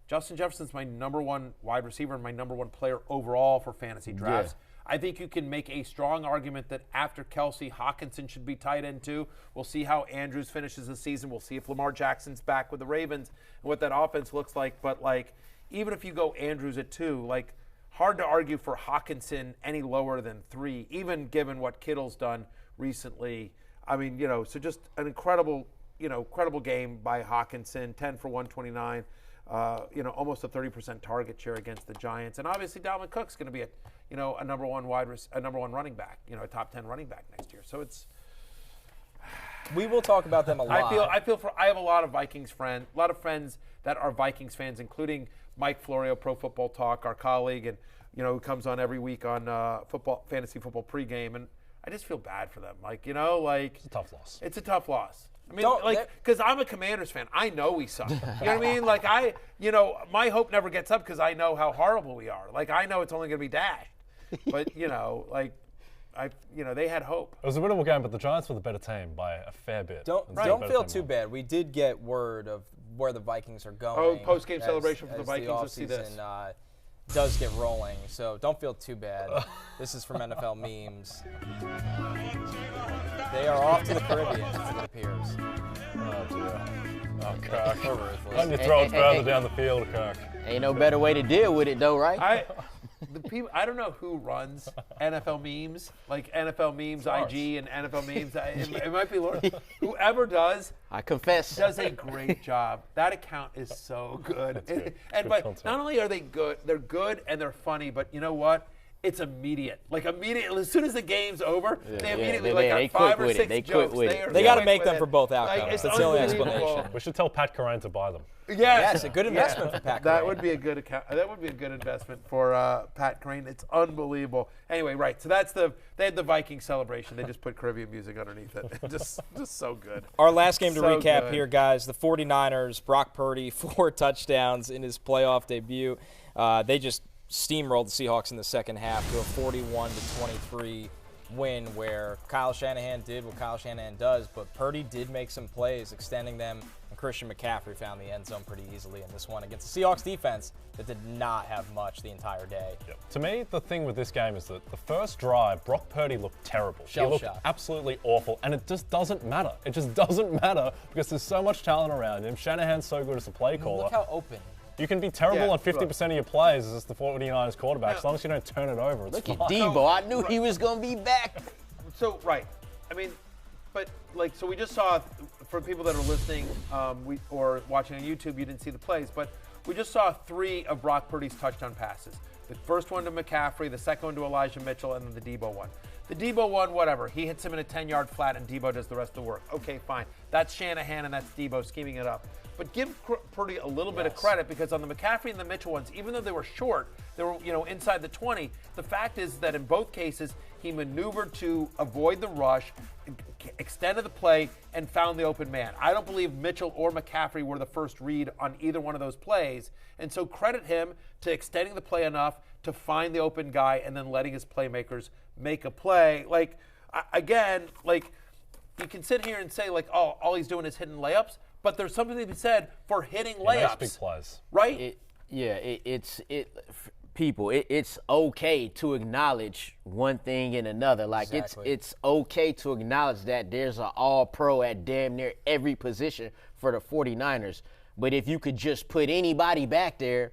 Justin Jefferson's my number 1 wide receiver and my number 1 player overall for fantasy drafts. Yeah. I think you can make a strong argument that after Kelsey, Hawkinson should be tight end too. We'll see how Andrews finishes the season. We'll see if Lamar Jackson's back with the Ravens and what that offense looks like. But, even if you go Andrews at 2, hard to argue for Hawkinson any lower than 3, even given what Kittle's done recently. I mean, so just an incredible game by Hawkinson, 10 for 129, almost a 30% target share against the Giants. And obviously Dalvin Cook's going to be a number 1 running back, a top 10 running back next year. So we will talk about them a lot. I have a lot of Vikings friends, a lot of friends that are Vikings fans, including Mike Florio, Pro Football Talk, our colleague, and who comes on every week on fantasy football pregame, and I just feel bad for them. It's a tough loss. It's a tough loss. I mean, because I'm a Commanders fan, I know we suck. You know what I mean? My hope never gets up because I know how horrible we are. I know it's only going to be dashed, but they had hope. It was a winnable game, but the Giants were the better team by a fair bit. Don't feel too bad. We did get word of where the Vikings are going. Oh, post-game celebration for the Vikings. Let's see this. Does get rolling, so don't feel too bad. This is from NFL memes. They are off to the Caribbean, it appears. Oh, dear. Oh, Kirk. Why don't you throw it further down the field, Kirk? Ain't no better way to deal with it, though, right? I don't know who runs NFL memes, NFL memes IG and NFL memes. It might be Lord. Whoever does, I confess, does a great job. That account is so good. But not only are they good, they're good and they're funny. But you know what? It's immediate. Immediately, as soon as the game's over, they immediately got 5 or 6 jokes. They got to make them for both outcomes. That's the only explanation. We should tell Pat Kerrane to buy them. Yes, a good investment for Pat Kerrane. That would be a good account. That would be a good investment for Pat Kerrane. It's unbelievable. Anyway, right. So they had the Viking celebration. They just put Caribbean music underneath it. just so good. Our last game to recap here, guys. The 49ers, Brock Purdy, 4 touchdowns in his playoff debut. They just steamrolled the Seahawks in the second half to a 41-23 win where Kyle Shanahan did what Kyle Shanahan does, but Purdy did make some plays extending them, and Christian McCaffrey found the end zone pretty easily in this one against the Seahawks defense that did not have much the entire day. Yep. To me, the thing with this game is that the first drive, Brock Purdy looked terrible. He looked absolutely awful, and it just doesn't matter. It just doesn't matter because there's so much talent around him. Shanahan's so good as a play caller. Look how open. You can be terrible on 50% of your plays as the 49ers quarterback, as long as you don't turn it over. It's Look at Debo. I knew he was going to be back. So, right. I mean, but, so we just saw, for people that are listening or watching on YouTube, you didn't see the plays, but We just saw 3 of Brock Purdy's touchdown passes. The first one to McCaffrey, the second one to Elijah Mitchell, and then the Debo one. The Debo one, whatever. He hits him in a 10-yard flat, and Debo does the rest of the work. Okay, fine. That's Shanahan, and that's Debo scheming it up. But give Purdy a little bit of credit, because on the McCaffrey and the Mitchell ones, even though they were short, they were inside the 20. The fact is that in both cases, he maneuvered to avoid the rush, extended the play, and found the open man. I don't believe Mitchell or McCaffrey were the first read on either one of those plays. And so credit him to extending the play enough to find the open guy and then letting his playmakers make a play. You can sit here and say, oh, all he's doing is hitting layups, but there's something to be said for hitting layups. Big plays. Right? It's okay to acknowledge one thing and another. It's okay to acknowledge that there's an all-pro at damn near every position for the 49ers. But if you could just put anybody back there,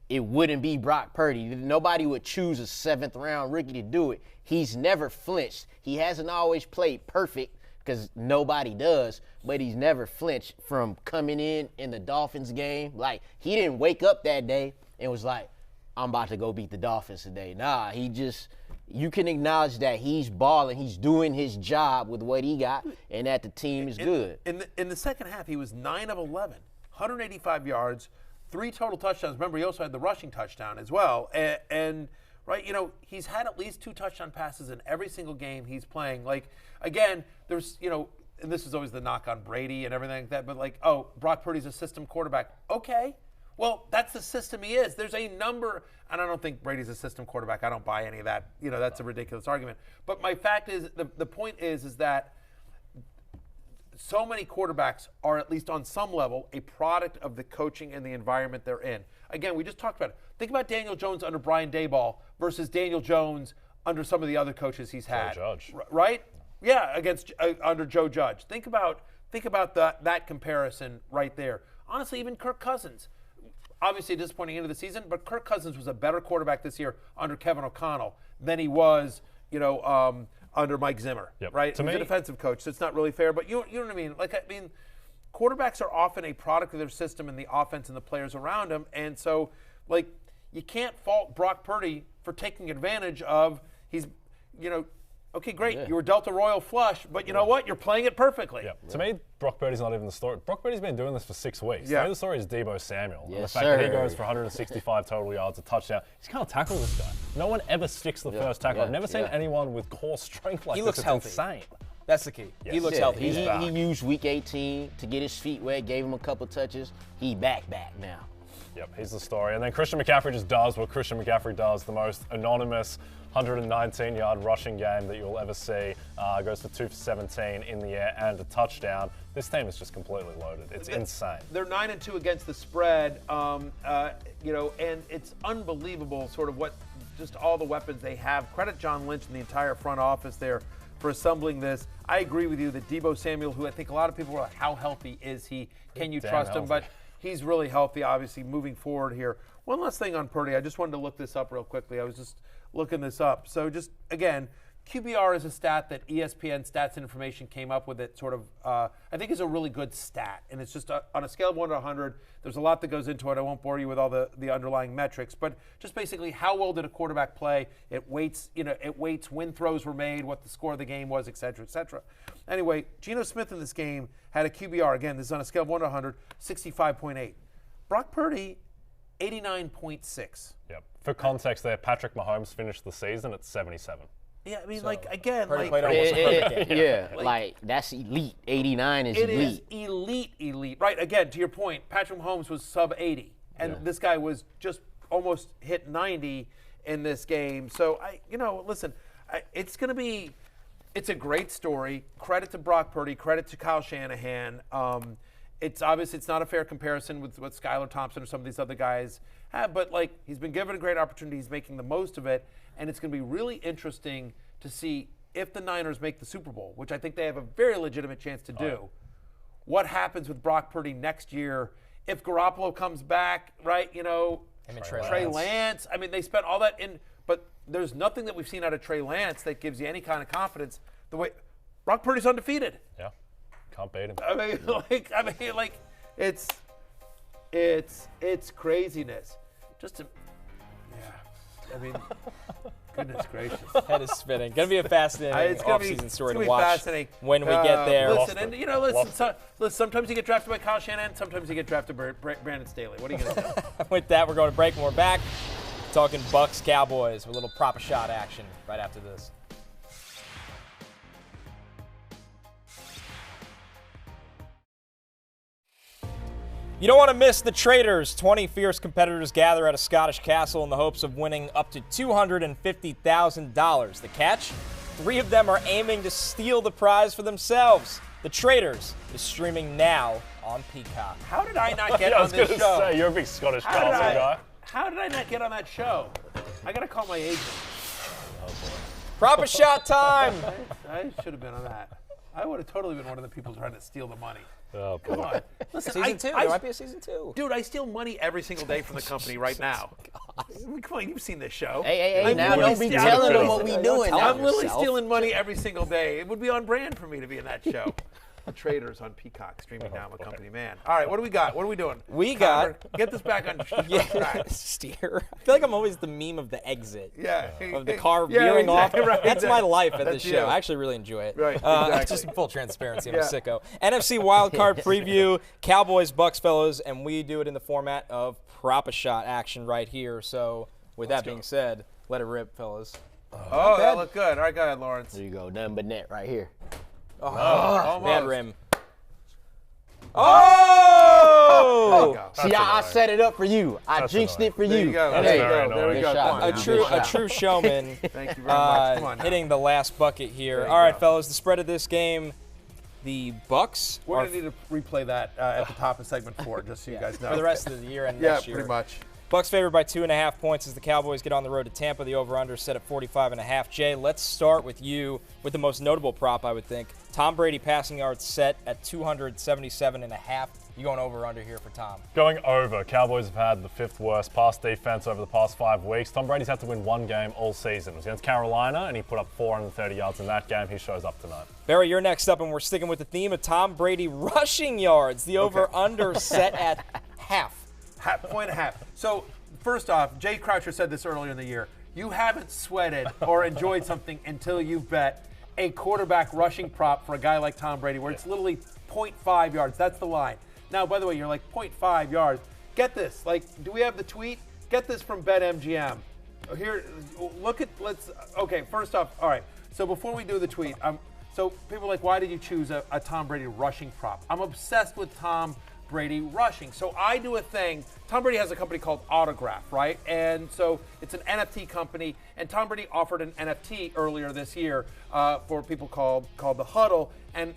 it wouldn't be Brock Purdy. Nobody would choose a 7th-round rookie to do it. He's never flinched. He hasn't always played perfect, because nobody does, but he's never flinched from coming in the Dolphins game. He didn't wake up that day and was like, I'm about to go beat the Dolphins today. Nah, you can acknowledge that he's balling, he's doing his job with what he got, and that the team is good. In the second half, he was 9 of 11, 185 yards, 3 total touchdowns. Remember, he also had the rushing touchdown as well. And he's had at least 2 touchdown passes in every single game he's playing. Again, there's, and this is always the knock on Brady and everything like that, but Brock Purdy's a system quarterback. Okay. Well, that's the system he is. There's a number, and I don't think Brady's a system quarterback. I don't buy any of that. That's a ridiculous argument. But my fact is, the point is that so many quarterbacks are, at least on some level, a product of the coaching and the environment they're in. Again, we just talked about it. Think about Daniel Jones under Brian Daboll versus Daniel Jones under some of the other coaches he's had. Joe Judge. Right? Yeah, against under Joe Judge. Think about that comparison right there. Honestly, even Kirk Cousins. Obviously a disappointing end of the season, but Kirk Cousins was a better quarterback this year under Kevin O'Connell than he was, under Mike Zimmer, right? He's a defensive coach, so it's not really fair, but you know what I mean? Quarterbacks are often a product of their system and the offense and the players around them, and so, you can't fault Brock Purdy for taking advantage of okay, great, you were dealt a royal flush, but you know what? You're playing it perfectly. Yeah. To me, Brock Purdy's not even the story. Brock Purdy's been doing this for 6 weeks. Yeah. The story is Debo Samuel. Yes, and the fact that he goes for 165 total yards, a touchdown. He's can't tackle this guy. No one ever sticks the first tackle. I've never seen anyone with core strength like this. He looks healthy. It's insane. That's the key. Yes. He looks healthy. He used week 18 to get his feet wet, gave him a couple touches. He back now. Yep, he's the story. And then Christian McCaffrey just does what Christian McCaffrey does, the most anonymous 119-yard rushing game that you'll ever see. Goes for 2 for 17 in the air and a touchdown. This team is just completely loaded. It's insane. They're 9-2 against the spread, and it's unbelievable sort of just all the weapons they have. Credit John Lynch and the entire front office there for assembling this. I agree with you that Debo Samuel, who I think a lot of people were like, how healthy is he? Can you trust him? But he's really healthy, obviously, moving forward here. One last thing on Purdy. I just wanted to look this up real quickly. I was just looking this up. So just, again, QBR is a stat that ESPN Stats and Information came up with it sort of, I think is a really good stat. And it's just on a scale of 1 to 100, there's a lot that goes into it. I won't bore you with all the underlying metrics. But just basically, how well did a quarterback play? It weights when throws were made, what the score of the game was, et cetera, et cetera. Anyway, Geno Smith in this game had a QBR, again, this is on a scale of 1 to 100, 65.8. Brock Purdy, 89.6. Yep. For context there, Patrick Mahomes finished the season at 77. Yeah, I mean, Purdy played almost a perfect game. Yeah, that's elite. 89 is elite. It is elite. Right, again, to your point, Patrick Mahomes was sub-80, and this guy was just almost hit 90 in this game. So, listen, it's a great story. Credit to Brock Purdy, credit to Kyle Shanahan. It's not a fair comparison with what Skylar Thompson or some of these other guys have, but he's been given a great opportunity. He's making the most of it, and it's going to be really interesting to see if the Niners make the Super Bowl, which I think they have a very legitimate chance to do. What happens with Brock Purdy next year if Garoppolo comes back, right? Trey Lance. I mean, they spent all that in, but there's nothing that we've seen out of Trey Lance that gives you any kind of confidence. The way Brock Purdy's undefeated. Yeah. Can't beat him. It's It's craziness. I mean, goodness gracious. Head is spinning. Going to be a fascinating off-season story to watch when we get there. Listen, sometimes you get drafted by Kyle Shanahan, sometimes you get drafted by Brandon Staley. What are you going to do? With that, we're going to break and we're back talking Bucs Cowboys with a little prop a shot action right after this. You don't want to miss the Traders. 20 fierce competitors gather at a Scottish castle in the hopes of winning up to $250,000. The catch? 3 of them are aiming to steal the prize for themselves. The Traders is streaming now on Peacock. How did I not get on this show? I was going to say, you're a big Scottish castle guy. How did I not get on that show? I got to call my agent. Oh, boy. Prop a shot time. I should have been on that. I would have totally been one of the people trying to steal the money. Oh, come on. Listen, season 2. There might be a season 2. Dude, I steal money every single day from the company right now. Come on, you've seen this show. Hey, now don't be telling them what we doing. I'm literally stealing money every single day. It would be on brand for me to be in that show. The Traders on Peacock, streaming now. I'm a company man. All right, what do we got? What are we doing? Get this back on track. Steer. I feel like I'm always the meme of the exit. Yeah. Of the car veering off. Right, That's my life at That's this show. you. I actually really enjoy it. Right, exactly. Just full transparency. I'm a sicko. NFC wildcard preview, Cowboys-Bucs, fellas, and we do it in the format of prop a shot action right here. So with that being said, let it rip, fellas. Oh, that looked good. All right, go ahead, Lawrence. There you go. Nothing but net right here. Bad rim. Oh! See, I set it up for you. I jinxed it for you. There you go. There we go. A true showman. Thank you very much. Come on now. Hitting the last bucket here. All right, fellas, the spread of this game, the Bucs. We're going to need to replay that at the top of segment 4, just so you guys know. For the rest of the year and next year. Yeah, pretty much. Bucs favored by 2.5 points as the Cowboys get on the road to Tampa. The over-under set at 45.5. Jay, let's start with you with the most notable prop, I would think. Tom Brady passing yards set at 277.5. You going over-under here for Tom? Going over. Cowboys have had the 5th worst pass defense over the past 5 weeks. Tom Brady's had to win 1 game all season. It was against Carolina, and he put up 430 yards in that game. He shows up tonight. Barry, you're next up, and we're sticking with the theme of Tom Brady rushing yards. The over-under set at half. Point and a half. So, first off, Jay Croucher said this earlier in the year. You haven't sweated or enjoyed something until you've bet a quarterback rushing prop for a guy like Tom Brady, where it's literally 0.5 yards. That's the line. Now, by the way, you're like 0.5 yards. Get this. Like, do we have the tweet? Get this from BetMGM. Here, okay, first off, all right. So before we do the tweet, so people are like, why did you choose a Tom Brady rushing prop? I'm obsessed with Tom Brady rushing. So I do a thing. Tom Brady has a company called Autograph, right? And so it's an NFT company, and Tom Brady offered an NFT earlier this year for people called the Huddle. And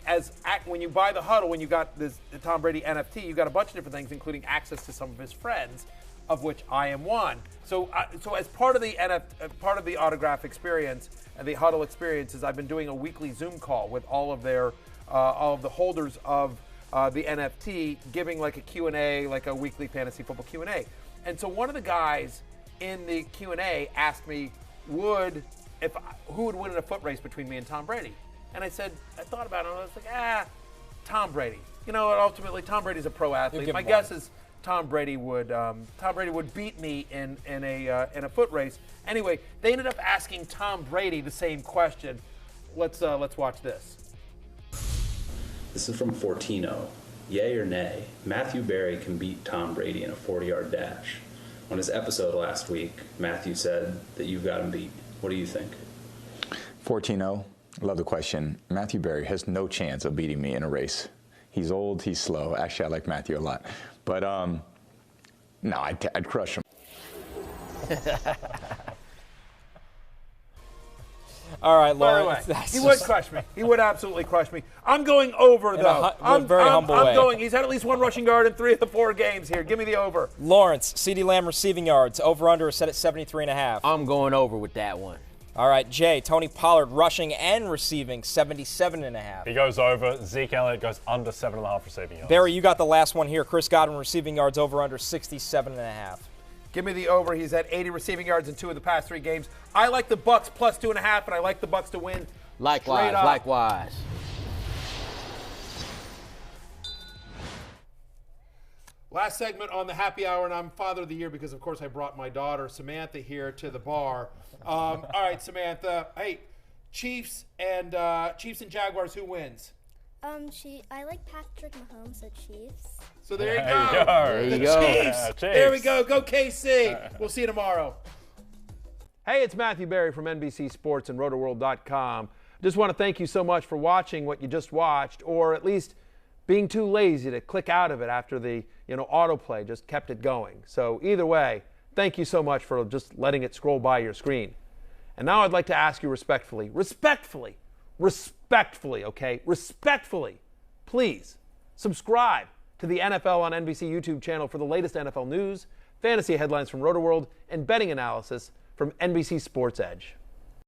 when you buy the Huddle, when you got the Tom Brady NFT, you got a bunch of different things, including access to some of his friends, of which I am one. So as part of the Autograph experience and the Huddle experiences, I've been doing a weekly Zoom call with all of the holders of the NFT, giving like a Q&A, like a weekly fantasy football Q&A. And so one of the guys in the Q&A asked me, who would win in a foot race between me and Tom Brady? And I thought about it, and I was like, Tom Brady. You know, ultimately, Tom Brady's a pro athlete. My guess is Tom Brady would beat me in a foot race. Anyway, they ended up asking Tom Brady the same question. Let's watch this. This is from Fortino. Yay or nay, Matthew Berry can beat Tom Brady in a 40-yard dash. On his episode last week, Matthew said that you've got him beat. What do you think? Fortino, love the question. Matthew Berry has no chance of beating me in a race. He's old, he's slow. Actually, I like Matthew a lot. But, no, I'd crush him. All right, Lawrence. He would crush me. He would absolutely crush me. I'm going over, though. I'm very humble way. I'm going. He's had at least 1 rushing yard in 3 of the 4 games here. Give me the over. Lawrence, CeeDee Lamb receiving yards. Over-under is set at 73.5. I'm going over with that one. All right, Jay, Tony Pollard rushing and receiving 77.5. He goes over. Zeke Elliott goes under 7.5 receiving yards. Barry, you got the last one here. Chris Godwin receiving yards over-under 67.5. Give me the over. He's had 80 receiving yards in 2 of the past 3 games. I like the Bucs plus 2.5, and I like the Bucs to win. Likewise. Last segment on the happy hour, and I'm Father of the Year because, of course, I brought my daughter, Samantha, here to the bar. All right, Samantha. Hey, Chiefs and Jaguars, who wins? I like Patrick Mahomes, so Chiefs. So there you go. There you go. Chiefs. There we go. Go KC. We'll see you tomorrow. Hey, it's Matthew Berry from NBC Sports and RotoWorld.com. Just want to thank you so much for watching what you just watched, or at least being too lazy to click out of it after the autoplay just kept it going. So either way, thank you so much for just letting it scroll by your screen. And now I'd like to ask you respectfully, okay? Respectfully, please subscribe to the NFL on NBC YouTube channel for the latest NFL news, fantasy headlines from RotoWorld, and betting analysis from NBC Sports Edge.